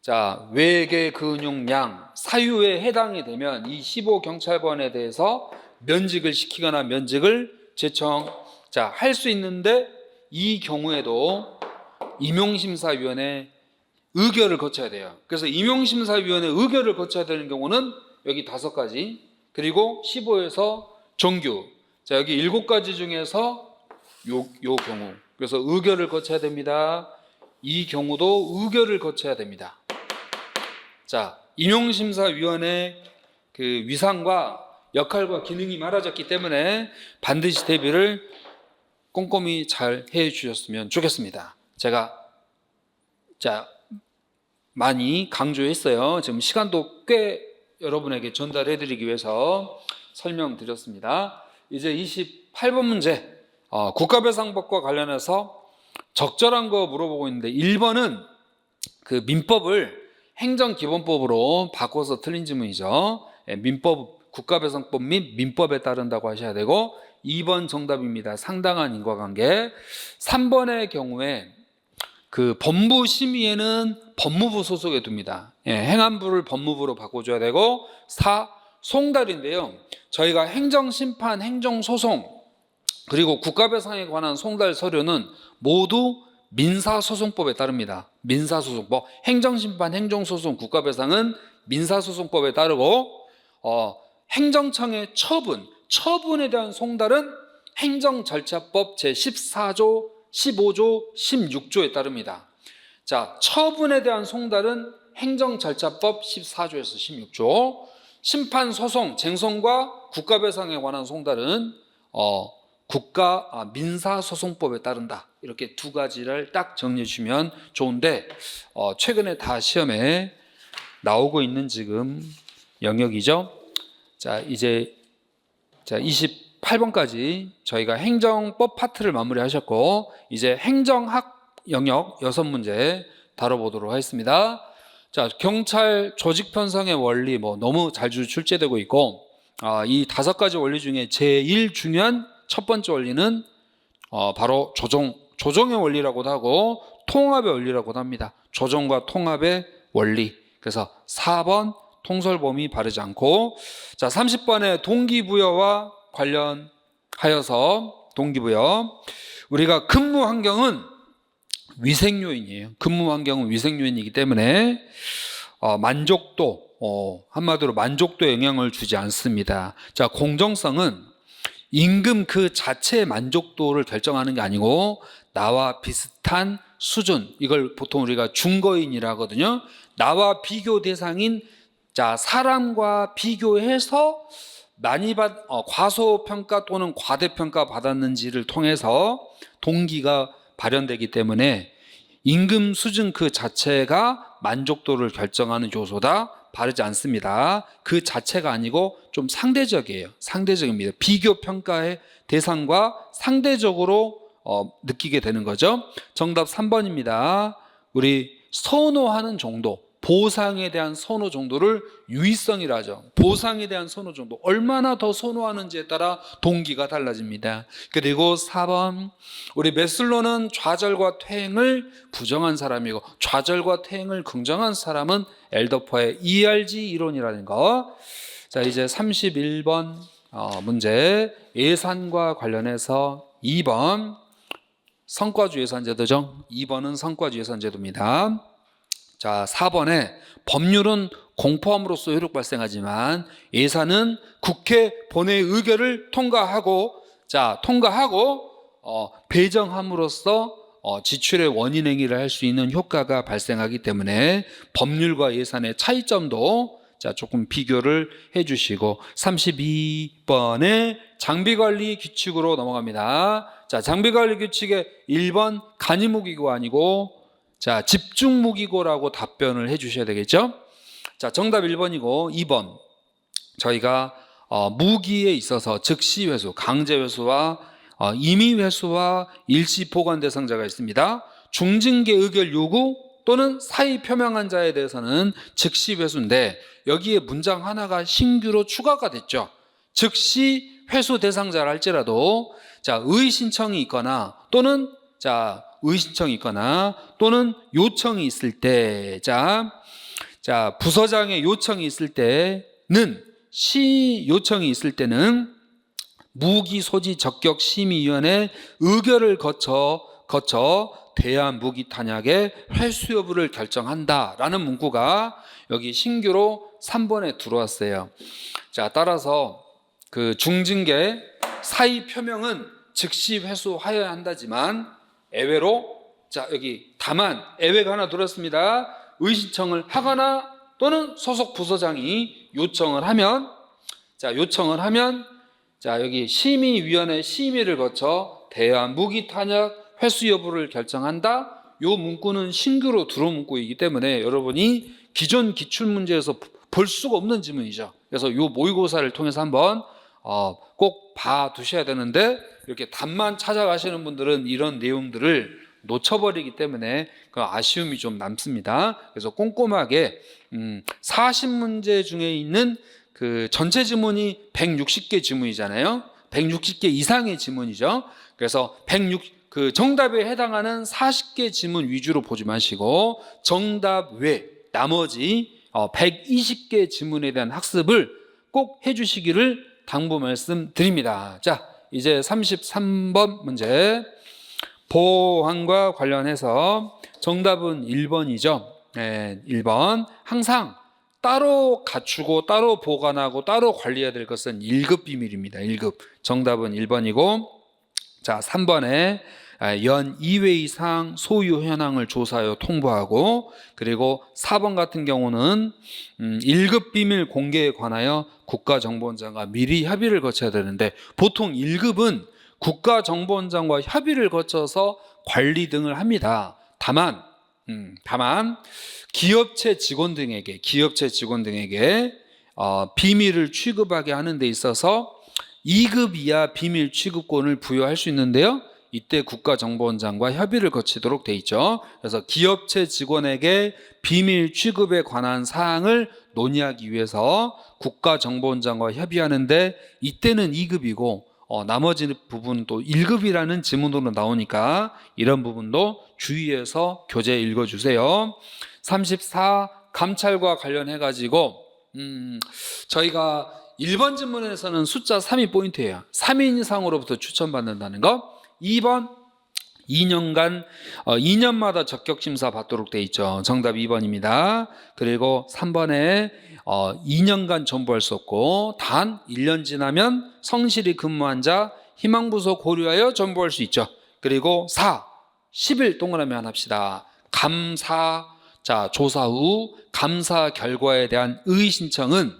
자, 외계 근육량 사유에 해당이 되면 이 15 경찰관에 대해서 면직을 시키거나 면직을 재청 할 수 있는데, 이 경우에도 임용심사위원회 의결을 거쳐야 돼요. 그래서 임용심사위원회 의결을 거쳐야 되는 경우는 여기 5가지, 그리고 15에서 정규. 자, 여기 7가지 중에서 요 경우. 그래서 의결을 거쳐야 됩니다. 이 경우도 의결을 거쳐야 됩니다. 자, 임용심사위원회 그 위상과 역할과 기능이 많아졌기 때문에 반드시 대비를 꼼꼼히 잘 해 주셨으면 좋겠습니다. 제가 많이 강조했어요. 지금 시간도 꽤 여러분에게 전달해 드리기 위해서 설명드렸습니다. 이제 28번 문제, 국가배상법과 관련해서 적절한 거 물어보고 있는데, 1번은 그 민법을 행정기본법으로 바꿔서 틀린 지문이죠. 국가배상법 및 민법에 따른다고 하셔야 되고, 2번 정답입니다. 상당한 인과관계. 3번의 경우에 그 법무 심의에는 법무부 소속에 둡니다. 행안부를 법무부로 바꿔줘야 되고, 4 송달인데요. 저희가 행정심판, 행정소송 그리고 국가배상에 관한 송달 서류는 모두 민사소송법에 따릅니다. 민사소송법, 행정심판, 행정소송, 국가배상은 민사소송법에 따르고 행정청의 처분에 대한 송달은 행정절차법 제14조, 15조, 16조에 따릅니다. 자, 처분에 대한 송달은 행정절차법 14조에서 16조, 심판소송, 쟁송과 국가배상에 관한 송달은 민사소송법에 따른다. 이렇게 두 가지를 딱 정리해 주시면 좋은데 최근에 다 시험에 나오고 있는 지금 영역이죠. 자, 이제 28번까지 저희가 행정법 파트를 마무리하셨고 이제 행정학 영역 6문제 다뤄보도록 하겠습니다. 자, 경찰 조직 편성의 원리 너무 자주 출제되고 있고 이 5가지 원리 중에 제일 중요한 첫 번째 원리는 바로 조정의 원리라고도 하고 통합의 원리라고도 합니다. 조정과 통합의 원리. 그래서 4번 통솔범위 바르지 않고, 자 30번에 동기부여와 관련하여서 동기부여, 우리가 근무 환경은 위생요인이에요. 근무 환경은 위생요인이기 때문에 만족도, 한마디로 만족도에 영향을 주지 않습니다. 자, 공정성은 임금 그 자체의 만족도를 결정하는 게 아니고 나와 비슷한 수준, 이걸 보통 우리가 중거인이라 하거든요. 나와 비교 대상인 사람과 비교해서 많이 과소평가 또는 과대평가 받았는지를 통해서 동기가 발현되기 때문에 임금 수준 그 자체가 만족도를 결정하는 요소다. 바르지 않습니다. 그 자체가 아니고 좀 상대적이에요. 상대적입니다. 비교 평가의 대상과 상대적으로 느끼게 되는 거죠. 정답 3번입니다. 우리 선호하는 정도, 보상에 대한 선호 정도를 유의성이라 하죠. 보상에 대한 선호 정도, 얼마나 더 선호하는지에 따라 동기가 달라집니다. 그리고 4번, 우리 메슬로는 좌절과 퇴행을 부정한 사람이고 좌절과 퇴행을 긍정한 사람은 엘더퍼의 ERG 이론이라는 거. 자, 이제 31번 문제, 예산과 관련해서 2번 성과주 예산제도죠. 2번은 성과주 예산제도입니다. 자, 4번에 법률은 공포함으로써 효력 발생하지만 예산은 국회 본회의 의결을 통과하고 배정함으로써 지출의 원인 행위를 할 수 있는 효과가 발생하기 때문에 법률과 예산의 차이점도 조금 비교를 해주시고, 32번에 장비관리 규칙으로 넘어갑니다. 자, 장비관리 규칙의 1번 간이무기고 아니고 집중무기고라고 답변을 해주셔야 되겠죠. 자, 정답 1번이고 2번, 저희가 무기에 있어서 즉시회수, 강제회수와 임의회수와 일시보관 대상자가 있습니다. 중징계 의결 요구 또는 사의 표명한 자에 대해서는 즉시회수인데 여기에 문장 하나가 신규로 추가가 됐죠. 즉시 회수 대상자라 할지라도 의신청이 있거나 또는 요청이 있을 때, 부서장의 요청이 있을 때는, 시 요청이 있을 때는 무기소지적격심의위원회 의결을 거쳐 대한 무기 탄약의 회수 여부를 결정한다라는 문구가 여기 신규로 3번에 들어왔어요. 자, 따라서 그 중징계 사의 표명은 즉시 회수하여야 한다지만 예외로, 여기 다만 예외가 하나 들었습니다. 의신청을 하거나 또는 소속 부서장이 요청을 하면 여기 심의위원회 심의를 거쳐 대한 무기 탄약 회수 여부를 결정한다. 요 문구는 신규로 들어온 문구이기 때문에 여러분이 기존 기출문제에서 볼 수가 없는 지문이죠. 그래서 요 모의고사를 통해서 한번 꼭 봐두셔야 되는데, 이렇게 답만 찾아가시는 분들은 이런 내용들을 놓쳐버리기 때문에 그 아쉬움이 좀 남습니다. 그래서 꼼꼼하게 40문제 중에 있는 그 전체 지문이 160개 지문이잖아요. 160개 이상의 지문이죠. 그래서 그 정답에 해당하는 40개 지문 위주로 보지 마시고 정답 외 나머지 120개 지문에 대한 학습을 꼭 해주시기를 당부 말씀드립니다. 자, 이제 33번 문제. 보호항과 관련해서 정답은 1번이죠. 네, 1번. 항상 따로 갖추고 따로 보관하고 따로 관리해야 될 것은 1급 비밀입니다. 1급. 정답은 1번이고, 자, 3번에 연 2회 이상 소유 현황을 조사하여 통보하고, 그리고 4번 같은 경우는 1급 비밀 공개에 관하여 국가정보원장과 미리 협의를 거쳐야 되는데, 보통 1급은 국가정보원장과 협의를 거쳐서 관리 등을 합니다. 다만 기업체 직원 등에게 비밀을 취급하게 하는 데 있어서 2급 이하 비밀 취급권을 부여할 수 있는데요, 이때 국가정보원장과 협의를 거치도록 돼 있죠. 그래서 기업체 직원에게 비밀 취급에 관한 사항을 논의하기 위해서 국가정보원장과 협의하는데, 이때는 2급이고 나머지 부분은 또 1급이라는 지문으로 나오니까 이런 부분도 주의해서 교재 읽어주세요. 34 감찰과 관련해 가지고 저희가 1번 지문에서는 숫자 3이 포인트예요. 3인 이상으로부터 추천받는다는 거. 2번 2년간 2년마다 적격심사 받도록 돼 있죠. 정답 2번입니다. 그리고 3번에 2년간 전부할 수 없고 단 1년 지나면 성실히 근무한 자 희망부서 고려하여 전부할 수 있죠. 그리고 4 10일 동그라미 하나 합시다. 감사, 자, 조사 후 감사 결과에 대한 의의 신청은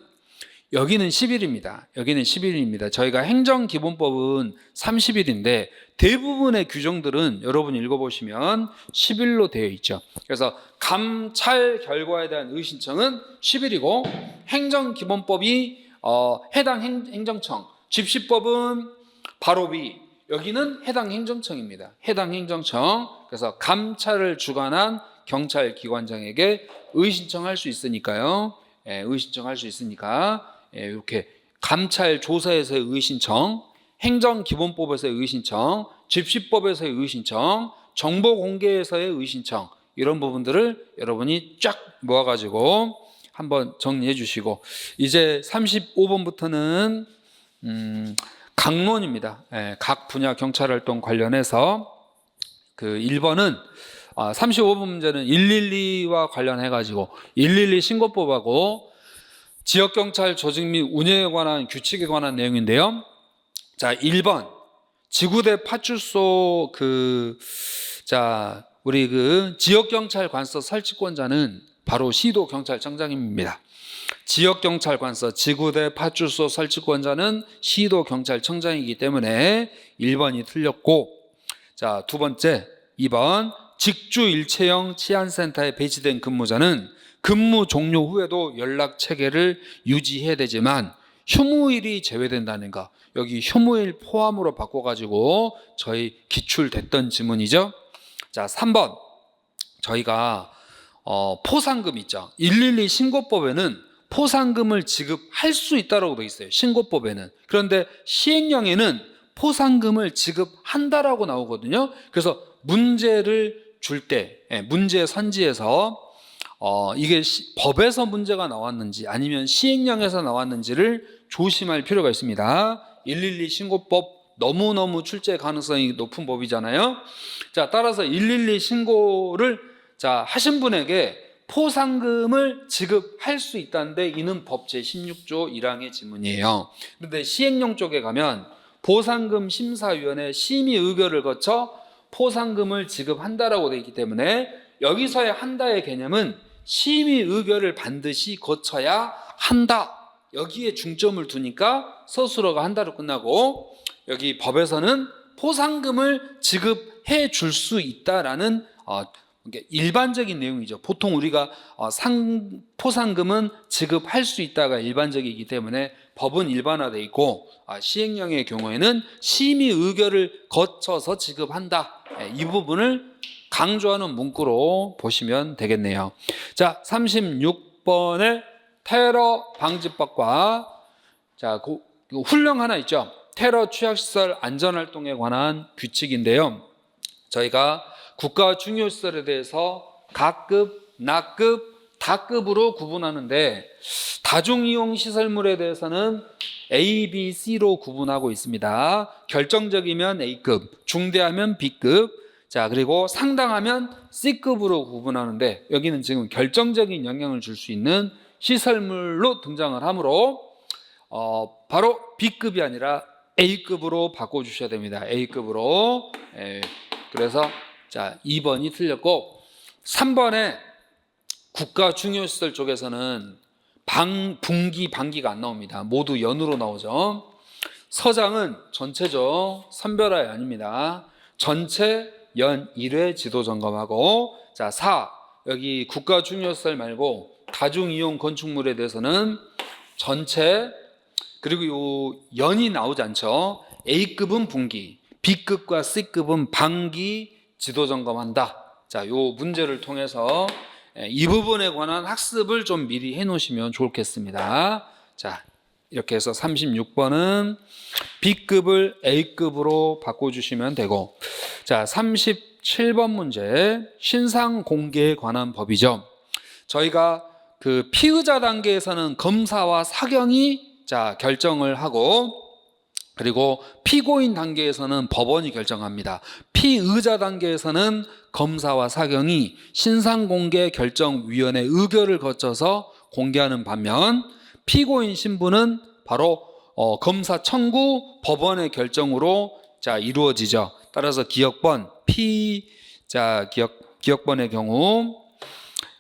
여기는 10일입니다. 여기는 10일입니다. 저희가 행정기본법은 30일인데 대부분의 규정들은 여러분 읽어보시면 10일로 되어 있죠. 그래서 감찰 결과에 대한 의의 신청은 10일이고, 행정기본법이 해당 행정청, 집시법은 바로 위, 여기는 해당 행정청입니다. 해당 행정청. 그래서 감찰을 주관한 경찰기관장에게 의의 신청할 수 있으니까요. 의의 신청할 수 있으니까 이렇게 감찰 조사에서의 의의 신청, 행정기본법에서의 의의 신청, 집시법에서의 의의 신청, 정보공개에서의 의의 신청, 이런 부분들을 여러분이 쫙 모아가지고 한번 정리해 주시고, 이제 35번부터는 강론입니다. 각 분야 경찰활동 관련해서 그 1번은 35번 문제는 112와 관련해 가지고 112 신고법하고 지역경찰 조직 및 운영에 관한 규칙에 관한 내용인데요. 자, 1번 지구대 파출소 우리 지역경찰관서 설치권자는 바로 시도경찰청장입니다. 지역경찰관서 지구대 파출소 설치권자는 시도경찰청장이기 때문에 1번이 틀렸고, 자, 두 번째 2번 직주일체형 치안센터에 배치된 근무자는 근무 종료 후에도 연락 체계를 유지해야 되지만 휴무일이 제외된다는 거, 여기 휴무일 포함으로 바꿔가지고 저희 기출됐던 지문이죠. 자, 3번 저희가 포상금 있죠. 112 신고법에는 포상금을 지급할 수 있다고 되어 있어요. 신고법에는. 그런데 시행령에는 포상금을 지급한다라고 나오거든요. 그래서 문제를 줄 때 문제 선지에서 이게 법에서 문제가 나왔는지 아니면 시행령에서 나왔는지를 조심할 필요가 있습니다. 112 신고법 너무너무 출제 가능성이 높은 법이잖아요. 자, 따라서 112 신고를 하신 분에게 포상금을 지급할 수 있다는데 이는 법 제16조 1항의 지문이에요. 그런데 시행령 쪽에 가면 보상금 심사위원회 심의 의결을 거쳐 포상금을 지급한다라고 되어 있기 때문에 여기서의 한다의 개념은 심의 의결을 반드시 거쳐야 한다, 여기에 중점을 두니까 서술어가 한다로 끝나고, 여기 법에서는 포상금을 지급해 줄 수 있다라는 일반적인 내용이죠. 보통 우리가 포상금은 지급할 수 있다가 일반적이기 때문에 법은 일반화되어 있고, 시행령의 경우에는 심의 의결을 거쳐서 지급한다, 이 부분을 강조하는 문구로 보시면 되겠네요. 자, 36번의 테러 방지법과 훈령 하나 있죠. 테러 취약시설 안전활동에 관한 규칙인데요. 저희가 국가 중요시설에 대해서 가급, 나급, 다급으로 구분하는데, 다중이용 시설물에 대해서는 A, B, C로 구분하고 있습니다. 결정적이면 A급, 중대하면 B급, 자, 그리고 상당하면 C급으로 구분하는데 여기는 지금 결정적인 영향을 줄 수 있는 시설물로 등장을 하므로 바로 B급이 아니라 A급으로 바꿔주셔야 됩니다. A급으로. 그래서 자, 2번이 틀렸고 3번에 국가 중요시설 쪽에서는 분기, 반기가 안 나옵니다. 모두 연으로 나오죠. 서장은 전체죠. 선별화이 아닙니다. 전체 연 1회 지도 점검하고, 자, 4. 여기 국가 중요시설 말고 다중이용 건축물에 대해서는 전체, 그리고 요 연이 나오지 않죠. A급은 분기, B급과 C급은 반기 지도 점검한다. 자, 요 문제를 통해서 이 부분에 관한 학습을 좀 미리 해 놓으시면 좋겠습니다. 자, 이렇게 해서 36번은 B급을 A급으로 바꿔주시면 되고, 자, 37번 문제 신상 공개에 관한 법이죠. 저희가 그 피의자 단계에서는 검사와 사경이 자 결정을 하고, 그리고 피고인 단계에서는 법원이 결정합니다. 피의자 단계에서는 검사와 사경이 신상공개결정위원회 의결을 거쳐서 공개하는 반면, 피고인 신분은 바로 검사 청구, 법원의 결정으로 자 이루어지죠. 따라서 기억번 기억번의 경우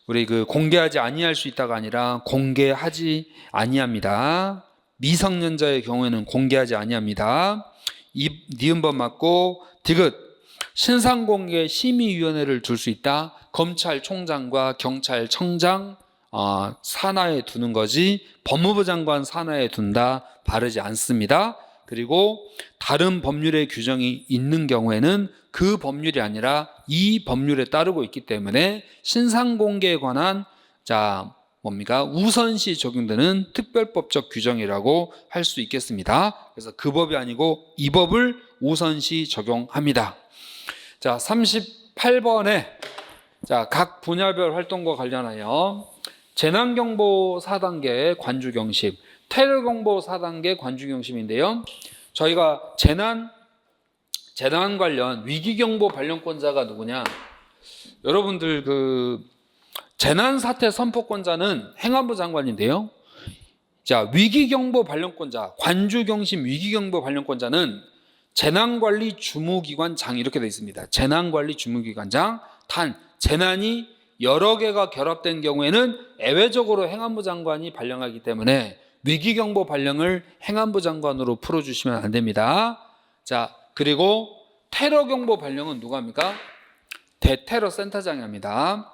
우리 그 공개하지 아니할 수 있다가 아니라 공개하지 아니합니다. 미성년자의 경우에는 공개하지 아니합니다. 니은번 맞고 디귿 신상공개 심의위원회를 둘 수 있다. 검찰총장과 경찰청장 산하에 두는 거지 법무부 장관 산하에 둔다. 바르지 않습니다. 그리고 다른 법률의 규정이 있는 경우에는 그 법률이 아니라 이 법률에 따르고 있기 때문에 신상공개에 관한 자 뭡니까? 우선시 적용되는 특별법적 규정이라고 할 수 있겠습니다. 그래서 그 법이 아니고 이 법을 우선시 적용합니다. 자, 38번에 자, 각 분야별 활동과 관련하여 재난경보 4단계 관주경심, 테러경보 4단계 관주경심인데요. 저희가 재난 관련 위기경보 발령권자가 누구냐? 여러분들 그 재난사태 선포권자는 행안부 장관인데요. 자, 위기경보 발령권자, 관주경심 위기경보 발령권자는 재난관리 주무기관장 이렇게 되어 있습니다. 재난관리 주무기관장. 단 재난이 여러 개가 결합된 경우에는 예외적으로 행안부 장관이 발령하기 때문에 위기경보 발령을 행안부 장관으로 풀어주시면 안 됩니다. 자, 그리고 테러경보 발령은 누가 합니까? 대테러센터장이 합니다.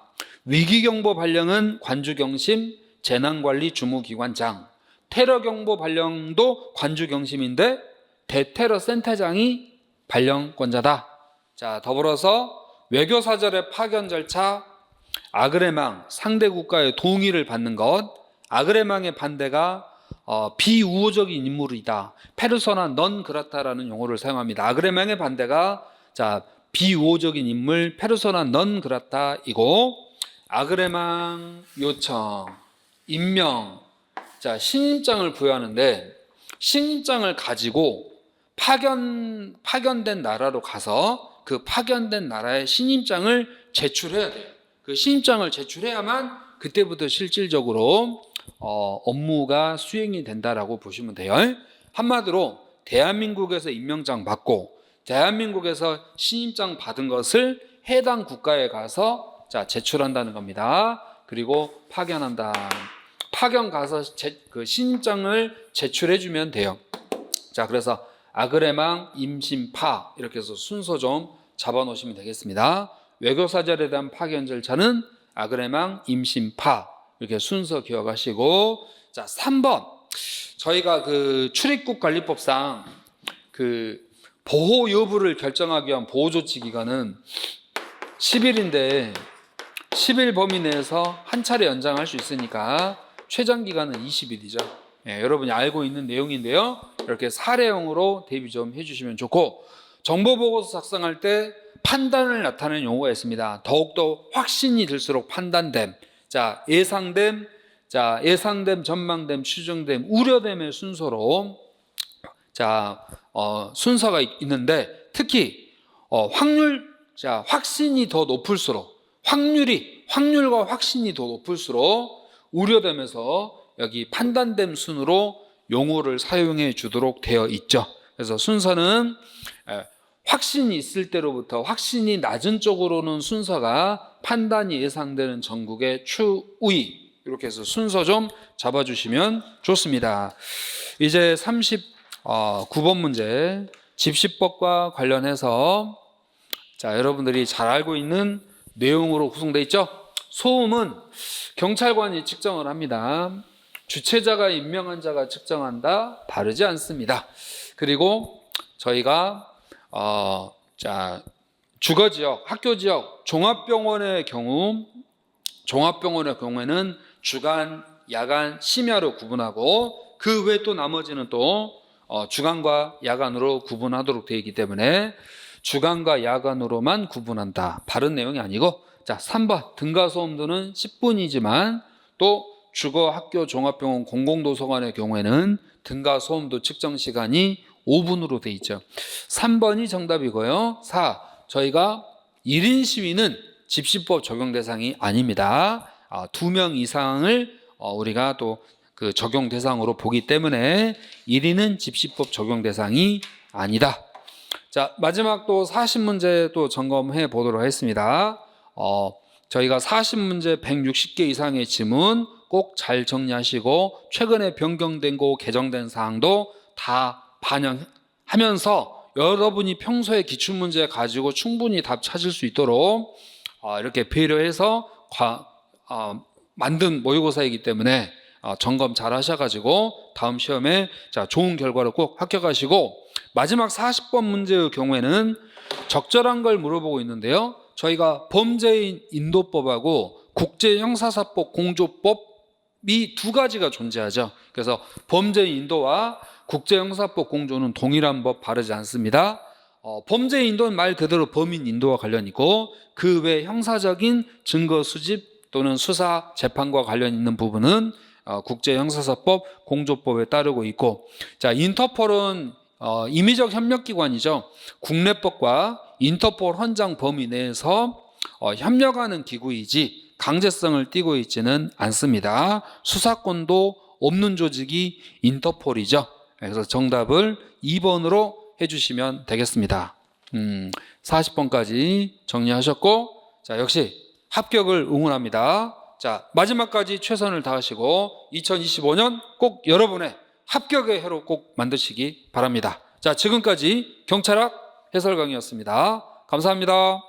위기경보 발령은 관주경심, 재난관리 주무기관장. 테러경보 발령도 관주경심인데 대테러센터장이 발령권자다. 자, 더불어서 외교사절의 파견 절차, 아그레망, 상대 국가의 동의를 받는 것, 아그레망의 반대가 비우호적인 인물이다. 페르소나 넌 그라타라는 용어를 사용합니다. 아그레망의 반대가 자 비우호적인 인물 페르소나 넌 그라타이고, 아그레망 요청, 임명, 자 신임장을 부여하는데 신임장을 가지고 파견된 나라로 가서 그 파견된 나라의 신임장을 제출해야 돼요. 그 신임장을 제출해야만 그때부터 실질적으로 업무가 수행이 된다라고 보시면 돼요. 한마디로 대한민국에서 임명장 받고 대한민국에서 신임장 받은 것을 해당 국가에 가서 자 제출한다는 겁니다. 그리고 파견한다. 파견 가서 그 신임장을 제출해주면 돼요. 자, 그래서 아그레망, 임신파 이렇게 해서 순서 좀 잡아놓으시면 되겠습니다. 외교사절에 대한 파견 절차는 아그레망, 임신파 이렇게 순서 기억하시고, 자 3번 저희가 그 출입국 관리법상 그 보호 여부를 결정하기 위한 보호조치 기간은 10일인데 10일 범위 내에서 한 차례 연장할 수 있으니까 최장 기간은 20일이죠. 여러분이 알고 있는 내용인데요. 이렇게 사례형으로 대비 좀 해주시면 좋고, 정보보고서 작성할 때 판단을 나타내는 용어가 있습니다. 더욱더 확신이 들수록 판단됨, 예상됨, 전망됨, 추정됨, 우려됨의 순서로 자, 순서가 있는데 특히 확신이 더 높을수록 확률과 확신이 더 높을수록 우려되면서 여기 판단됨 순으로 용어를 사용해 주도록 되어 있죠. 그래서 순서는 확신이 있을 때로부터 확신이 낮은 쪽으로는 순서가 판단이 예상되는 전국의 추의, 이렇게 해서 순서 좀 잡아주시면 좋습니다. 이제 39번 문제 집시법과 관련해서 여러분들이 잘 알고 있는 내용으로 구성되어 있죠. 소음은 경찰관이 측정을 합니다. 주최자가 임명한 자가 측정한다. 바르지 않습니다. 그리고 저희가 주거지역, 학교지역, 종합병원의 경우에는 주간, 야간, 심야로 구분하고 그 외 또 나머지는 또 주간과 야간으로 구분하도록 되어 있기 때문에 주간과 야간으로만 구분한다. 바른 내용이 아니고 3번 등가소음도는 10분이지만 또 주거, 학교, 종합병원, 공공도서관의 경우에는 등가소음도 측정 시간이 5분으로 되어 있죠. 3번이 정답이고요. 4. 저희가 1인 시위는 집시법 적용 대상이 아닙니다. 2명 이상을 우리가 또 그 적용 대상으로 보기 때문에 1인은 집시법 적용 대상이 아니다. 자, 마지막 또 40문제 또 점검해 보도록 하겠습니다. 저희가 40문제 160개 이상의 지문 꼭 잘 정리하시고 최근에 변경된 거 개정된 사항도 다 반영하면서 여러분이 평소에 기출문제 가지고 충분히 답 찾을 수 있도록 이렇게 배려해서 만든 모의고사이기 때문에 점검 잘 하셔가지고 다음 시험에 좋은 결과를 꼭 합격하시고, 마지막 40번 문제의 경우에는 적절한 걸 물어보고 있는데요. 저희가 범죄인 인도법하고 국제형사사법 공조법이 두 가지가 존재하죠. 그래서 범죄인 인도와 국제형사법 공조는 동일한 법, 바르지 않습니다. 범죄 인도는 말 그대로 범인 인도와 관련 있고 그 외 형사적인 증거 수집 또는 수사 재판과 관련 있는 부분은 국제형사사법 공조법에 따르고 있고, 인터폴은 임의적 협력기관이죠. 국내법과 인터폴 헌장 범위 내에서 협력하는 기구이지 강제성을 띠고 있지는 않습니다. 수사권도 없는 조직이 인터폴이죠. 그래서 정답을 2번으로 해주시면 되겠습니다. 40번까지 정리하셨고, 역시 합격을 응원합니다. 마지막까지 최선을 다하시고 2025년 꼭 여러분의 합격의 해로 꼭 만드시기 바랍니다. 지금까지 경찰학 해설 강의였습니다. 감사합니다.